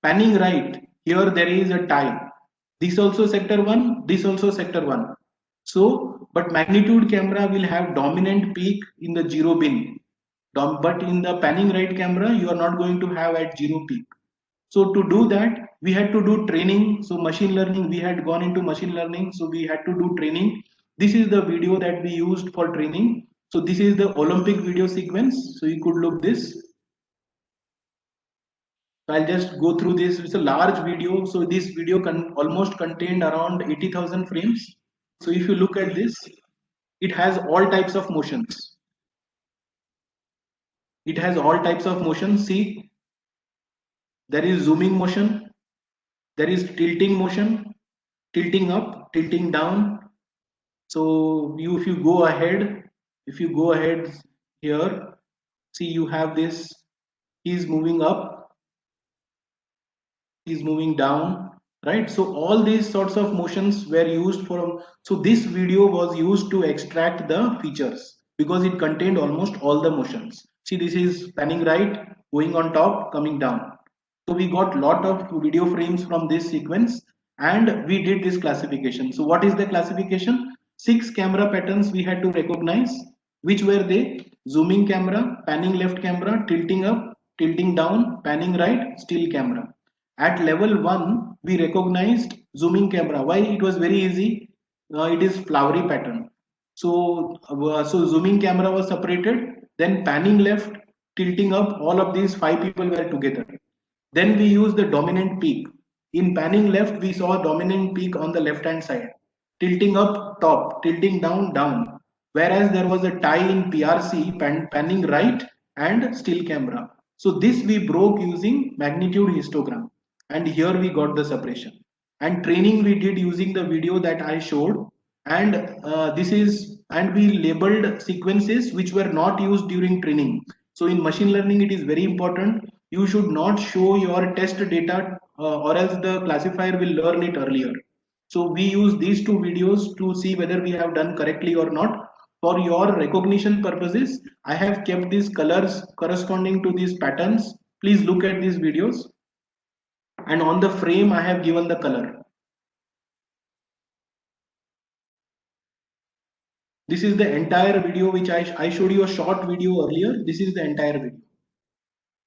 Panning right, here there is a tie. This also sector 1, this also sector 1. So, but magnitude camera will have dominant peak in the 0 bin. But in the panning right camera, you are not going to have at 0 peak. So to do that, we had to do training. So machine learning, we had gone into machine learning, so we had to do training. This is the video that we used for training. So this is the Olympic video sequence. So you could look this. So I'll just go through this. It's a large video. So this video almost contained around 80,000 frames. So if you look at this, it has all types of motions. It has all types of motions. See, there is zooming motion, there is tilting motion, tilting up, tilting down. So if you go ahead, here, see you have this, he's moving up, he's moving down, right? So all these sorts of motions were used for, so this video was used to extract the features because it contained almost all the motions. See, this is panning right, going on top, coming down. So we got lot of video frames from this sequence and we did this classification. So what is the classification? 6 camera patterns we had to recognize. Which were they? Zooming camera, panning left camera, tilting up, tilting down, panning right, still camera. At level 1, we recognized zooming camera. Why? It was very easy. It is flowery pattern. So zooming camera was separated. Then panning left, tilting up, all of these 5 people were together. Then we use the dominant peak. In panning left, we saw a dominant peak on the left hand side. Tilting up, top. Tilting down, down. Whereas there was a tie in PRC, panning right and still camera. So this we broke using magnitude histogram. And here we got the separation. And training we did using the video that I showed. And and we labeled sequences which were not used during training. So in machine learning, it is very important. You should not show your test data or else the classifier will learn it earlier. So we use these two videos to see whether we have done correctly or not. For your recognition purposes, I have kept these colors corresponding to these patterns. Please look at these videos. And on the frame, I have given the color. This is the entire video which I showed you a short video earlier. This is the entire video.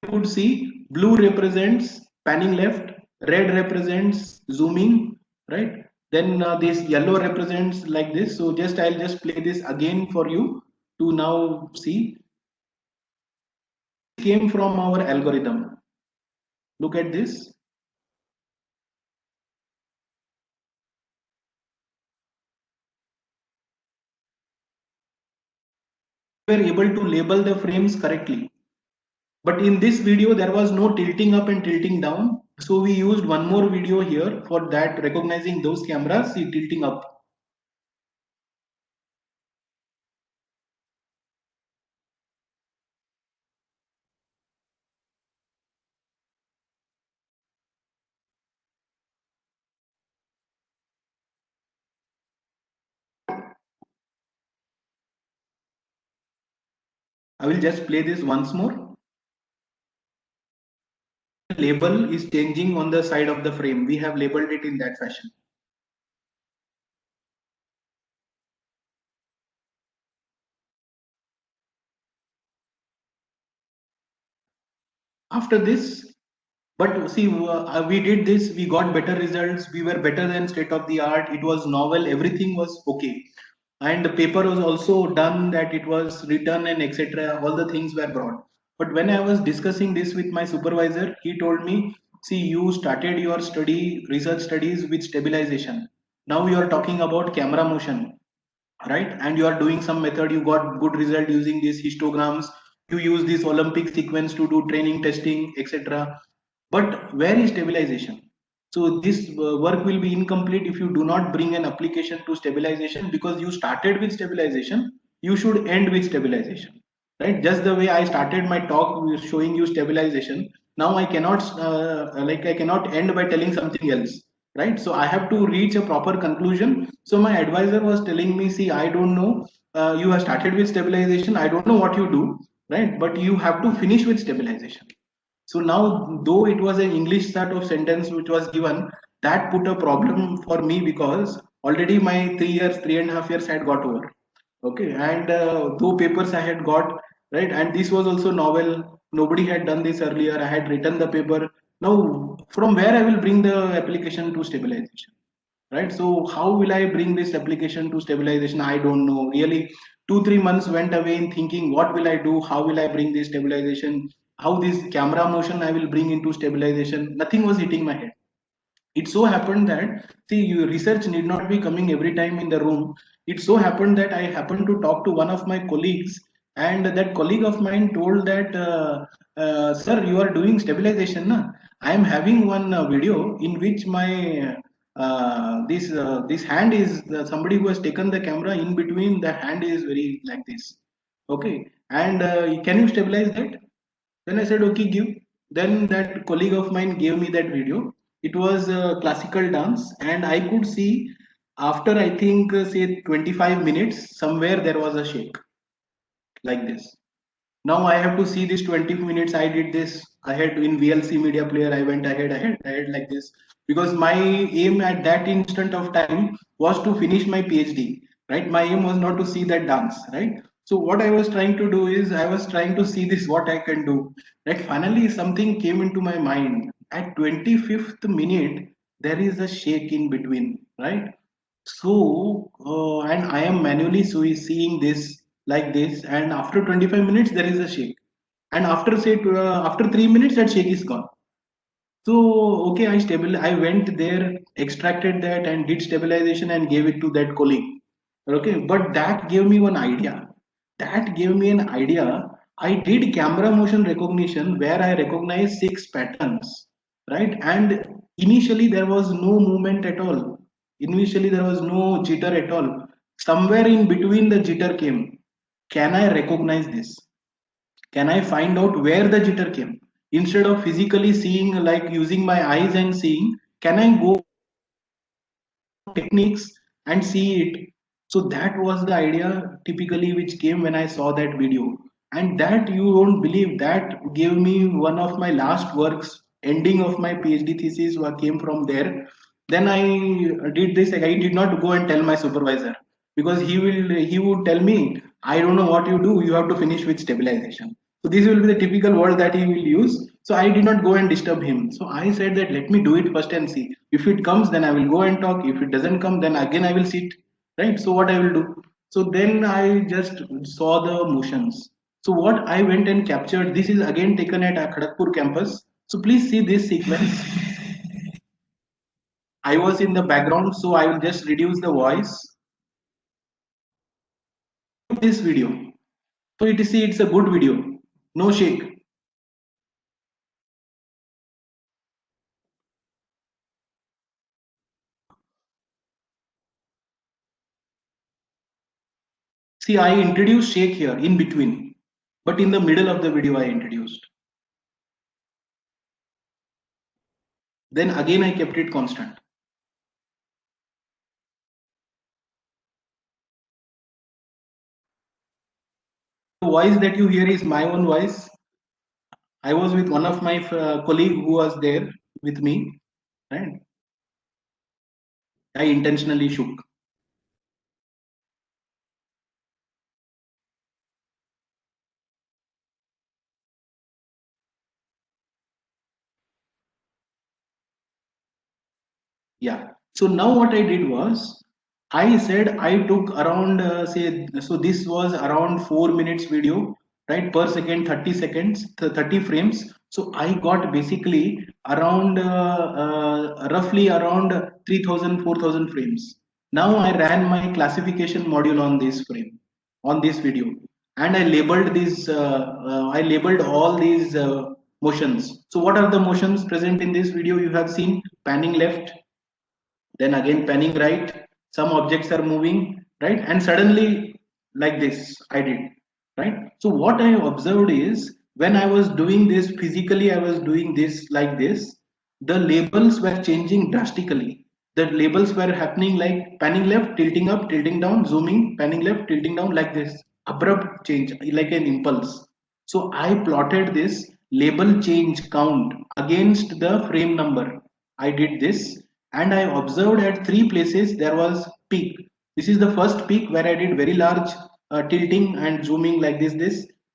You could see blue represents panning left, red represents zooming, right? Then this yellow represents like this. So I'll just play this again for you to now see. It came from our algorithm. Look at this. We were able to label the frames correctly. But in this video, there was no tilting up and tilting down. So we used one more video here for that, recognizing those cameras, see tilting up. I will just play this once more. The label is changing on the side of the frame. We have labeled it in that fashion. After this, but see, we did this, we got better results, we were better than state of the art, it was novel, everything was okay. And the paper was also done, that it was written and etc. All the things were brought. But when I was discussing this with my supervisor, he told me, see, you started your research studies with stabilization. Now you are talking about camera motion, right? And you are doing some method, you got good result using these histograms, you use this Olympic sequence to do training, testing, etc. But where is stabilization? So this work will be incomplete if you do not bring an application to stabilization, because you started with stabilization, you should end with stabilization, right? Just the way I started my talk with showing you stabilization, now I cannot I cannot end by telling something else, right? So I have to reach a proper conclusion. So my advisor was telling me, see, I don't know, you have started with stabilization, I don't know what you do, right? But you have to finish with stabilization. So now, though it was an English sort of sentence which was given, that put a problem for me, because already my 3 years, 3.5 years had got over. Okay, and though papers I had got, right, and this was also novel. Nobody had done this earlier. I had written the paper Now, from where I will bring the application to stabilization, right? So how will I bring this application to stabilization? I don't know. Really, 2 3 months went away in thinking, what will I do? How will I bring this stabilization? How this camera motion I will bring into stabilization? Nothing was hitting my head. It so happened that, see, research need not be coming every time in the room. It so happened that I happened to talk to one of my colleagues, and that colleague of mine told that, sir, you are doing stabilization, na? I am having one video in which my this hand is, somebody who has taken the camera, in between the hand is very like this, okay, and can you stabilize that? Then I said, okay, give. Then that colleague of mine gave me that video. It was classical dance, and I could see after, I think, say 25 minutes, somewhere there was a shake like this. Now I have to see this 20 minutes. I did this. I had in VLC media player. I went ahead like this, because my aim at that instant of time was to finish my PhD. Right. My aim was not to see that dance. Right. So what I was trying to do is, I was trying to see this, what I can do. Right. Finally, something came into my mind. At 25th minute, there is a shake in between. Right. So, and I am manually seeing this like this, and after 25 minutes there is a shake, and after, say, after 3 minutes, that shake is gone. So, okay, I went there, extracted that, and did stabilization and gave it to that colleague. Okay, but that gave me one idea. That gave me an idea. I did camera motion recognition where I recognized 6 patterns, right? And initially there was no movement at all. Initially there was no jitter at all. Somewhere in between the jitter came. Can I recognize this? Can I find out where the jitter came? Instead of physically seeing, like using my eyes and seeing, can I go techniques and see it? So that was the idea typically which came when I saw that video. And that, you won't believe, that gave me one of my last works, ending of my PhD thesis what came from there. Then I did this. I did not go and tell my supervisor, because he would tell me, I don't know what you do. You have to finish with stabilization. So this will be the typical word that he will use. So I did not go and disturb him. So I said that, let me do it first and see. If it comes, then I will go and talk. If it doesn't come, then again I will sit. Right. So what I will do? So then I just saw the motions. So what I went and captured, this is again taken at Kharagpur campus. So please see this sequence. I was in the background, so I will just reduce the voice. This video. So it is, see, it's a good video. No shake. See, I introduced shake here in between, but in the middle of the video I introduced. Then again I kept it constant. The voice that you hear is my own voice. I was with one of my colleague who was there with me, and I intentionally shook. Yeah. So now what I did was, I said I took around, say, so this was around 4 minutes video, right? Per second, 30 seconds, 30 frames. So I got basically around, roughly around 3,000, 4,000 frames. Now I ran my classification module on this frame, on this video, and I labeled these, I labeled all these motions. So what are the motions present in this video? You have seen panning left, then again panning right, some objects are moving, right, and suddenly, like this I did, right. So what I observed is, when I was doing this physically, I was doing this like this, the labels were changing drastically. The labels were happening like panning left, tilting up, tilting down, zooming, panning left, tilting down, like this abrupt change, like an impulse. So I plotted this label change count against the frame number. I did this, and I observed at 3 places there was peak. This is the first peak where I did very large tilting and zooming like this.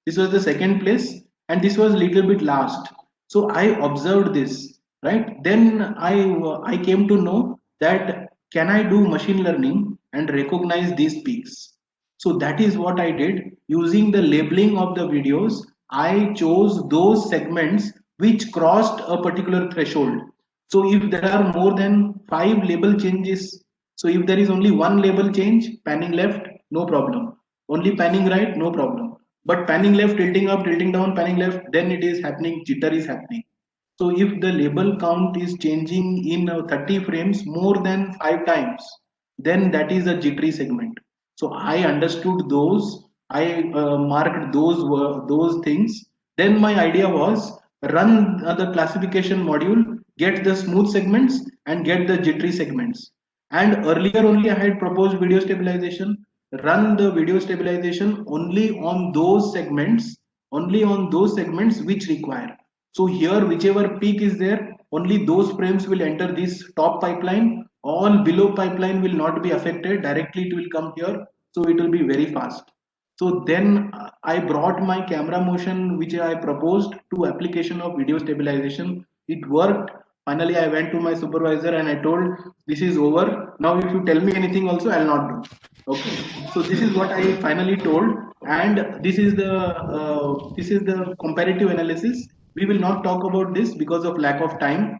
This was the second place, and this was little bit last. So I observed this. right? Then I came to know that can I do machine learning and recognize these peaks. So that is what I did. Using the labeling of the videos, I chose those segments which crossed a particular threshold. So if there are more than 5 label changes, so if there is only one label change, panning left, no problem. Only panning right, no problem. But panning left, tilting up, tilting down, panning left, then it is happening, jitter is happening. So if the label count is changing in 30 frames more than 5 times, then that is a jittery segment. So I understood those, I marked those things. Then my idea was run the classification module, get the smooth segments and get the jittery segments. And earlier only I had proposed video stabilization, run the video stabilization only on those segments which require. So here, whichever peak is there, only those frames will enter this top pipeline. All below pipeline will not be affected. Directly it will come here. So it will be very fast. So then I brought my camera motion, which I proposed, to application of video stabilization. It worked. Finally, I went to my supervisor and I told, this is over. Now, if you tell me anything also, I'll not do. Okay. So this is what I finally told. And this is the comparative analysis. We will not talk about this because of lack of time.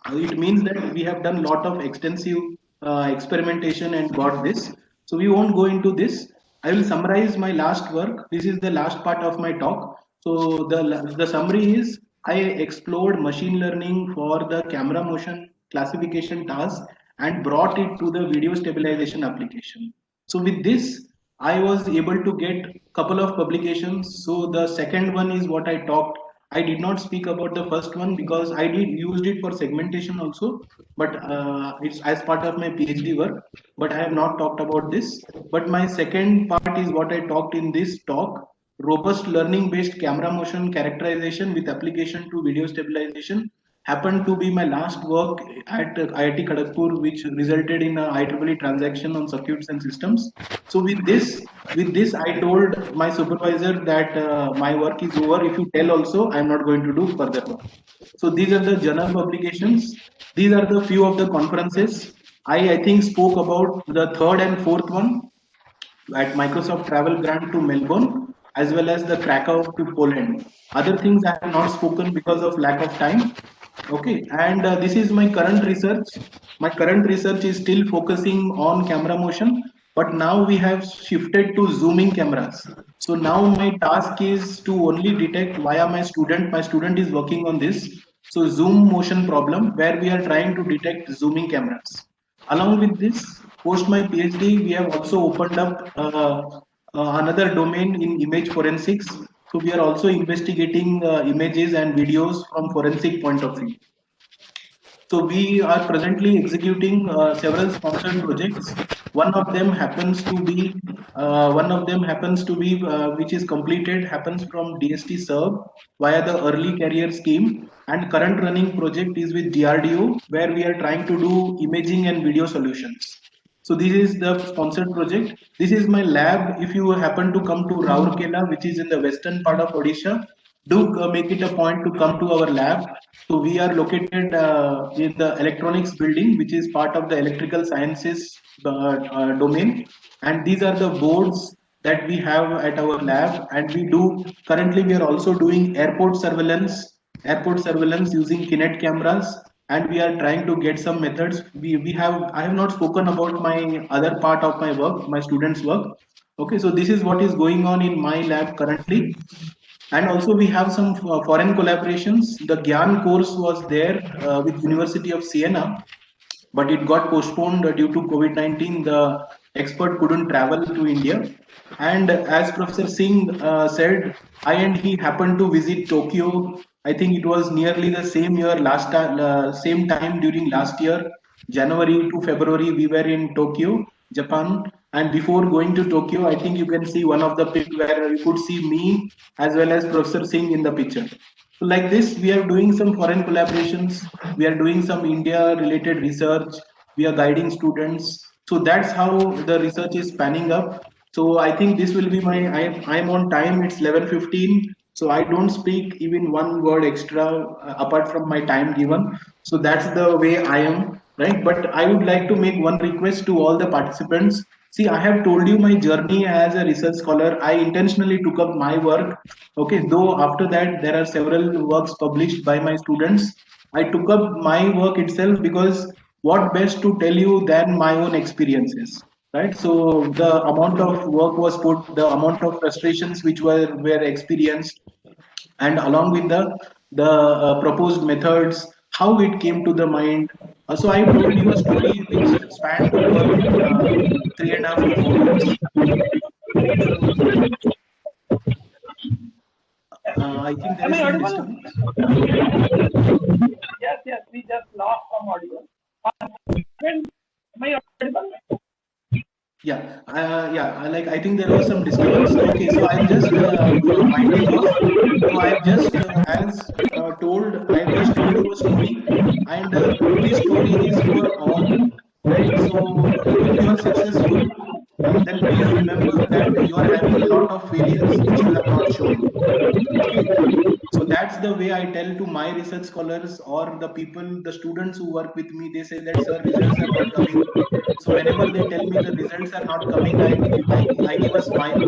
It means that we have done lot of extensive experimentation and got this. So we won't go into this. I will summarize my last work. This is the last part of my talk. So the summary is I explored machine learning for the camera motion classification task and brought it to the video stabilization application. So with this, I was able to get couple of publications. So the second one is what I talked. I did not speak about the first one because I did used it for segmentation also, but it's as part of my PhD work. But I have not talked about this. But my second part is what I talked in this talk: robust learning-based camera motion characterization with application to video stabilization. Happened to be my last work at IIT Kharagpur, which resulted in a IEEE transaction on circuits and systems. So with this, I told my supervisor that my work is over. If you tell also, I'm not going to do further work. So these are the journal publications. These are the few of the conferences. I think spoke about the third and fourth one at Microsoft Travel Grant to Melbourne, as well as the Krakow to Poland. Other things I have not spoken because of lack of time. Okay, and this is my current research. My current research is still focusing on camera motion, but now we have shifted to zooming cameras. So now my task is to only detect via my student. My student is working on this. So zoom motion problem where we are trying to detect zooming cameras. Along with this, post my PhD, we have also opened up another domain in image forensics. So we are also investigating images and videos from forensic point of view. So we are presently executing several sponsored projects. One of them happens to be which is completed happens from DST Serve via the early career scheme, and current running project is with DRDO where we are trying to do imaging and video solutions. So this is the sponsored project. This is my lab. If you happen to come to Rourkela, which is in the western part of Odisha, do make it a point to come to our lab. So we are located in the electronics building, which is part of the electrical sciences domain. And these are the boards that we have at our lab. And we do currently we are also doing airport surveillance using Kinet cameras, and we are trying to get some methods. We have I have not spoken about my other part of my work, my students' work. Okay, so this is what is going on in my lab currently. And also we have some foreign collaborations. The Gyan course was there with University of Siena, but it got postponed due to COVID-19. The expert couldn't travel to India. And as Professor Singh said, I and he happened to visit Tokyo. I think it was nearly the same year, same time during last year, January to February, we were in Tokyo, Japan. And before going to Tokyo, I think you can see one of the pic where you could see me as well as Professor Singh in the picture. So like this, we are doing some foreign collaborations. We are doing some India related research. We are guiding students. So that's how the research is panning up. So I think this will be my. I am on time. It's 11:15. So I don't speak even one word extra apart from my time given. So that's the way I am, right? But I would like to make one request to all the participants. See, I have told you my journey as a research scholar. I intentionally took up my work, okay, though after that there are several works published by my students. I took up my work itself because what best to tell you than my own experiences, right? So the amount of work was put, the amount of frustrations which were experienced, and along with the proposed methods, how it came to the mind. So I told you a story which spanned over 3.5 to 4 years. I think there Am is I some audible? disturbance. Yes, yes, we just lost some audio. Am I audible? Yeah, like I think there was some disturbance. Okay, so I'm just winding off. So I've just, I've just told you a story, and this story is for all, right? So if you are successful, then please remember that you are having a lot of failures which you have not shown. Okay, so that's the way I tell to my research scholars or the people, the students who work with me. They say that, sir, results are not coming. So whenever they tell me the results are not coming, I give a smile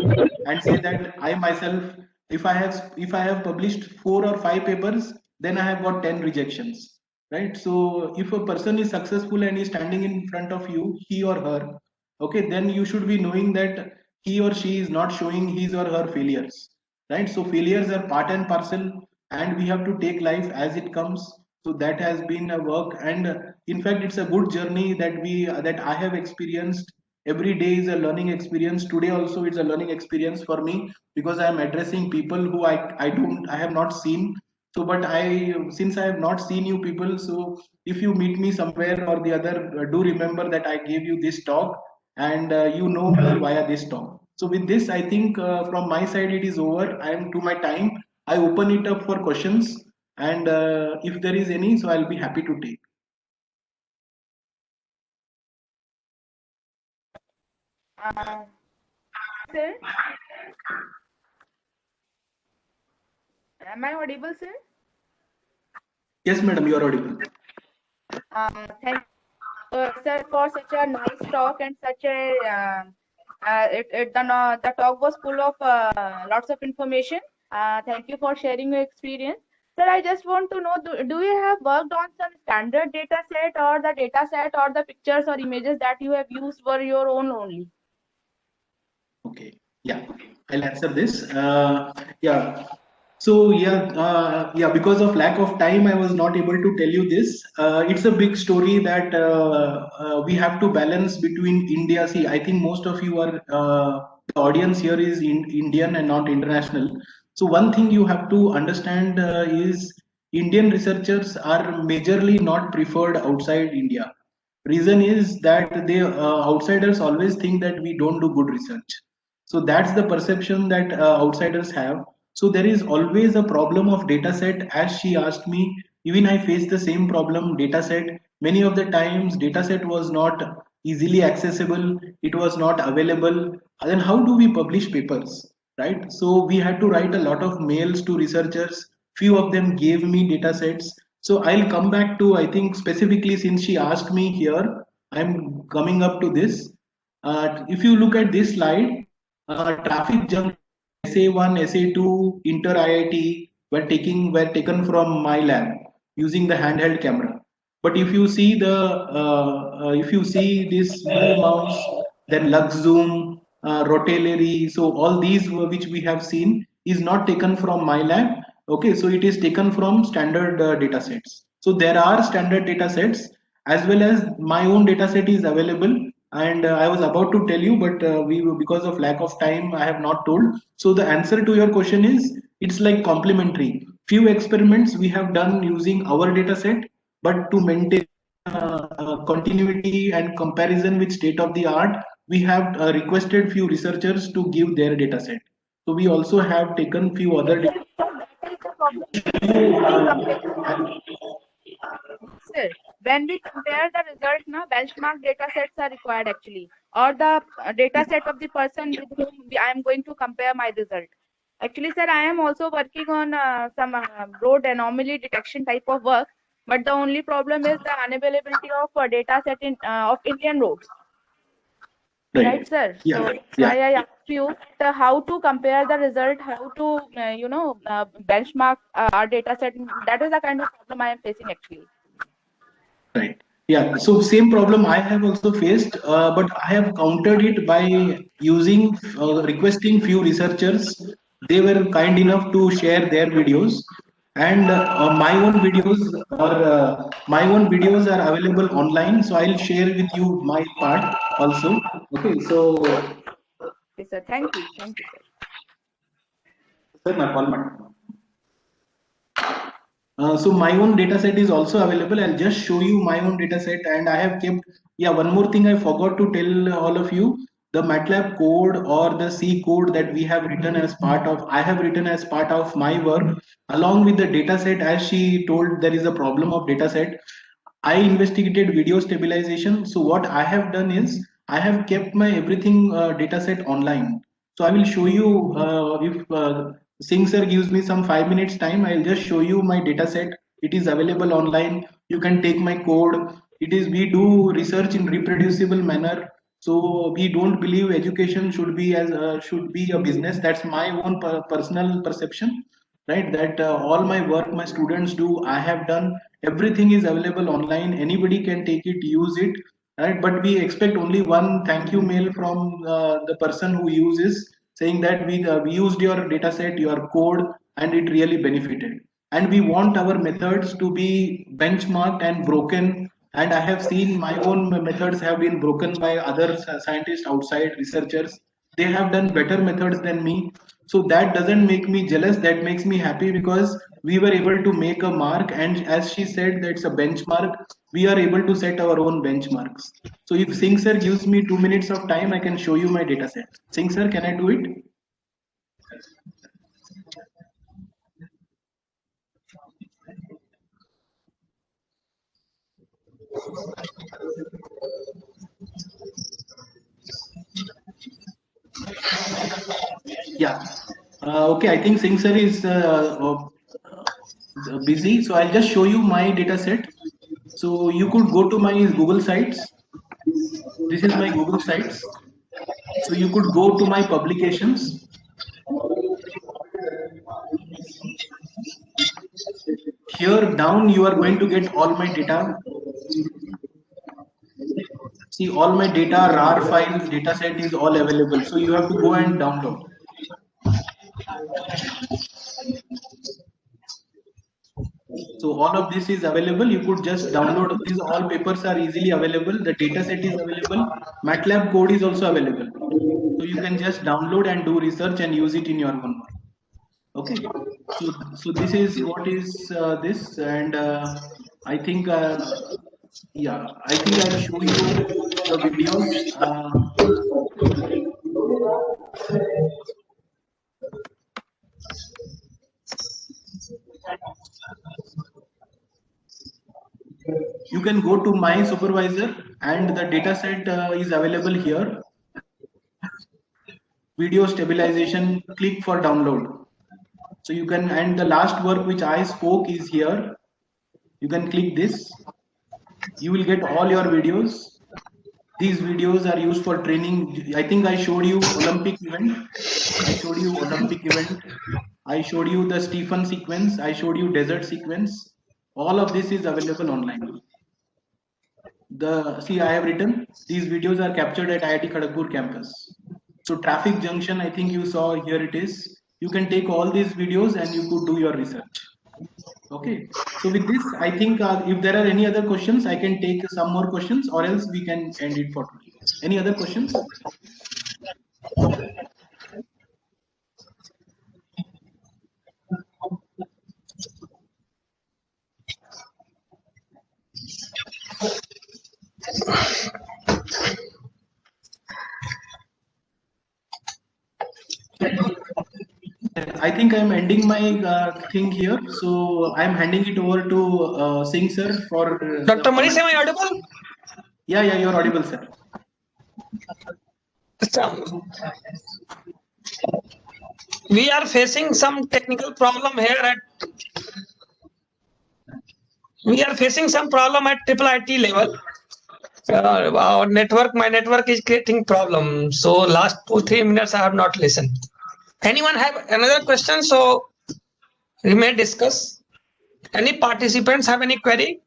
and say that I myself, if I have published 4 or 5 papers, then I have got 10 rejections. Right. So if a person is successful and is standing in front of you, he or her, okay, then you should be knowing that he or she is not showing his or her failures, right? So failures are part and parcel, and we have to take life as it comes. So that has been a work, and in fact it's a good journey that I have experienced. Every day is a learning experience. Today also it's a learning experience for me, because I am addressing people who I have not seen. So but I since I have not seen you people, so if you meet me somewhere or the other, do remember that I gave you this talk, and you know me via this talk. So with this, I think from my side it is over. I am to my time. I open it up for questions, and if there is any, so I'll be happy to take. Uh, Sir, am I audible, sir? Yes, madam, you are audible. Thank sir, for such a nice talk and such a the talk was full of lots of information. Thank you for sharing your experience. Sir, I just want to know, do you have worked on some standard data set, or the data set or the pictures or images that you have used were your own only? Okay. Yeah, I'll answer this. Yeah. So yeah. Because of lack of time, I was not able to tell you this. It's a big story that we have to balance between India. See, I think most of you are the audience here is Indian and not international. So one thing you have to understand is Indian researchers are majorly not preferred outside India. Reason is that they outsiders always think that we don't do good research. So that's the perception that outsiders have. So there is always a problem of data set. As she asked me, even I faced the same problem. Data set, many of the times data set was not easily accessible, it was not available. Then how do we publish papers, right? So we had to write a lot of mails to researchers. Few of them gave me data sets. So I'll come back to, I think specifically since she asked me here, I'm coming up to this. If you look at this slide, traffic junction, SA1, SA2, Inter IIT were taken from my lab using the handheld camera. But if you see this Move Mouse, then Lux Zoom, Rotellary, so all these which we have seen is not taken from my lab. Okay, so it is taken from standard data sets. So there are standard data sets, as well as my own data set is available, and I was about to tell you, but we because of lack of time I have not told. So the answer to your question is, it's like complementary. Few experiments we have done using our data set, but to maintain continuity and comparison with state of the art, we have requested few researchers to give their data set. So we also have taken few other data. That is the problem. You, When we compare, sir, when we compare the result, na benchmark data sets are required actually, or the data set of the person with whom I am going to compare my result. Actually, sir, I am also working on some road anomaly detection type of work, but the only problem is the unavailability of data set of Indian roads. Right, Right. sir. Yeah. So that's Yeah. why I asked you how to compare the result, how to benchmark our data set. That is the kind of problem I am facing actually. Right. Yeah. So same problem I have also faced, but I have countered it by using requesting few researchers. They were kind enough to share their videos, and my own videos are available online. So I'll share with you my part also. Okay. So, Yes, sir. Thank you. Thank you, sir. sir, my call. So my own data set is also available. I'll just show you my own data set, and I have kept, yeah, one more thing I forgot to tell all of you. The MATLAB code or the C code that we have written as part of, I have written as part of my work, along with the data set. As she told, there is a problem of data set. I investigated video stabilization. So what I have done is I have kept my everything data set online. So I will show you if Singh sir gives me some 5 minutes time. I'll just show you my data set. It is available online. You can take my code. It is, we do research in reproducible manner. So we don't believe education should be a business. That's my own personal perception, right? That all my work my students do, I have done. Everything is available online, anybody can take it, use it, right? But we expect only one thank you mail from the person who uses, saying that we used your data set, your code, and it really benefited. And we want our methods to be benchmarked and broken. And I have seen my own methods have been broken by other scientists outside, researchers. They have done better methods than me. So that doesn't make me jealous, that makes me happy, because we were able to make a mark. And as she said, that's a benchmark. We are able to set our own benchmarks. So if Singh sir gives me 2 minutes of time, I can show you my data set. Singh sir, can I do it? Yeah. Okay, I think Singh sir is busy, so I'll just show you my data set. So you could go to my Google sites. This is my Google sites. So you could go to my publications. Here down, you are going to get all my data. See, all my data, RAR files, data set is all available. So you have to go and download. So all of this is available. You could just download. These all papers are easily available. The data set is available. MATLAB code is also available. So you can just download and do research and use it in your own work. Okay. So this is what is this, and I think yeah, I think I'll show you the videos. You can go to my supervisor, and the data set is available here. Video stabilization, click for download. So you can, and the last work which I spoke is here. You can click this. You will get all your videos. These videos are used for training. I think I showed you Olympic event. I showed you Olympic event. I showed you the Stephen sequence. I showed you desert sequence. All of this is available online. See, I have written these videos are captured at IIT Kharagpur campus. So traffic junction, I think you saw here it is. You can take all these videos and you could do your research. Okay. So with this, I think if there are any other questions, I can take some more questions, or else we can end it for today. Any other questions? I think I'm ending my thing here. So I'm handing it over to Singh sir for Dr. the Manish, comment. am I audible? Yeah, you're audible, sir. We are facing some technical problem here we are facing some problem at triple IT level. Our network, my network is creating problem. So last 2-3 minutes I have not listened. Anyone have another question? So we may discuss. Any participants have any query?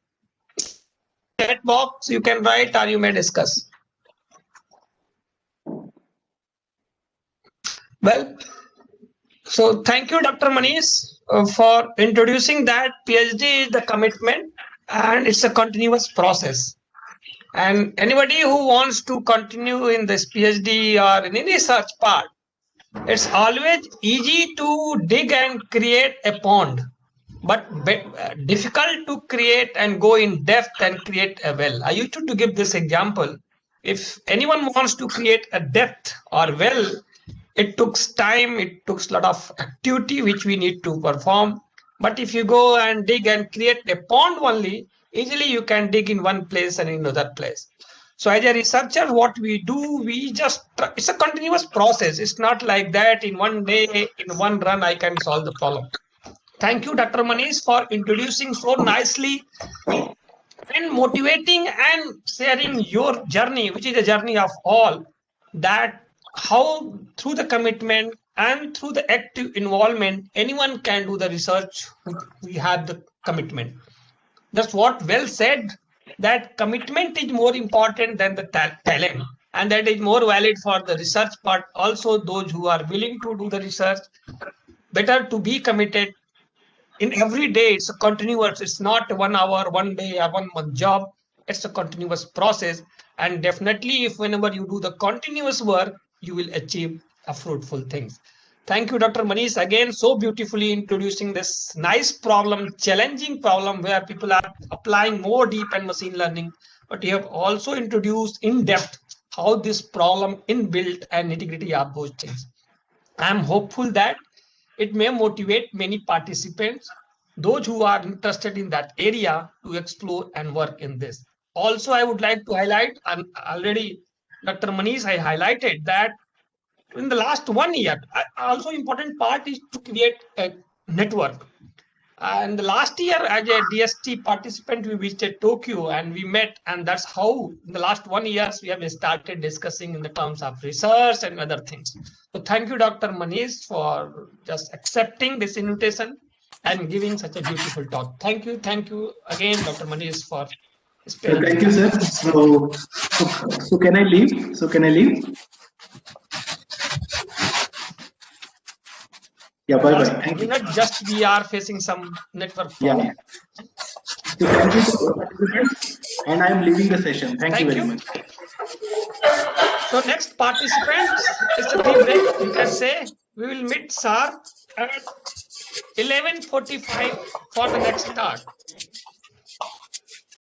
Chat box you can write or you may discuss. Well, so thank you, Dr. Manish, for introducing that PhD is the commitment and it's a continuous process. And anybody who wants to continue in this PhD or in any research part, it's always easy to dig and create a pond, but difficult to create and go in depth and create a well. I used to give this example. If anyone wants to create a depth or well, it takes time, it takes a lot of activity which we need to perform. But if you go and dig and create a pond only, easily you can dig in one place and in another place. So as a researcher, what we do, it's a continuous process. It's not like that in one day, in one run, I can solve the problem. Thank you, Dr. Manish, for introducing so nicely and motivating and sharing your journey, which is a journey of all, that how through the commitment and through the active involvement, anyone can do the research. We have the commitment. That's what well said, that commitment is more important than the talent. And that is more valid for the research part. Also, those who are willing to do the research, better to be committed. In every day, it's a continuous, it's not 1 hour, 1 day, or 1 month job. It's a continuous process. And definitely, if whenever you do the continuous work, you will achieve a fruitful things. Thank you, Dr. Manish, again, so beautifully introducing this nice problem, challenging problem where people are applying more deep and machine learning. But you have also introduced in depth how this problem inbuilt and nitty-gritty are those things. I am hopeful that it may motivate many participants, those who are interested in that area, to explore and work in this. Also, I would like to highlight, and already Dr. Manish, I highlighted that in the last 1 year, also important part is to create a network. And the last year, as a DST participant, we visited Tokyo and we met, and that's how in the last 1 year we have started discussing in the terms of research and other things. So thank you, Dr. Manish, for just accepting this invitation and giving such a beautiful talk. Thank you again, Dr. Manish, for sparing. Thank you, sir. So can I leave? Yeah, bye. Thank you. Not just we are facing some network problem. Yeah. So thank you to participants, and I am leaving the session. Thank you very much. So next participant is a tea break. You can say we will meet sir at 11:45 for the next start.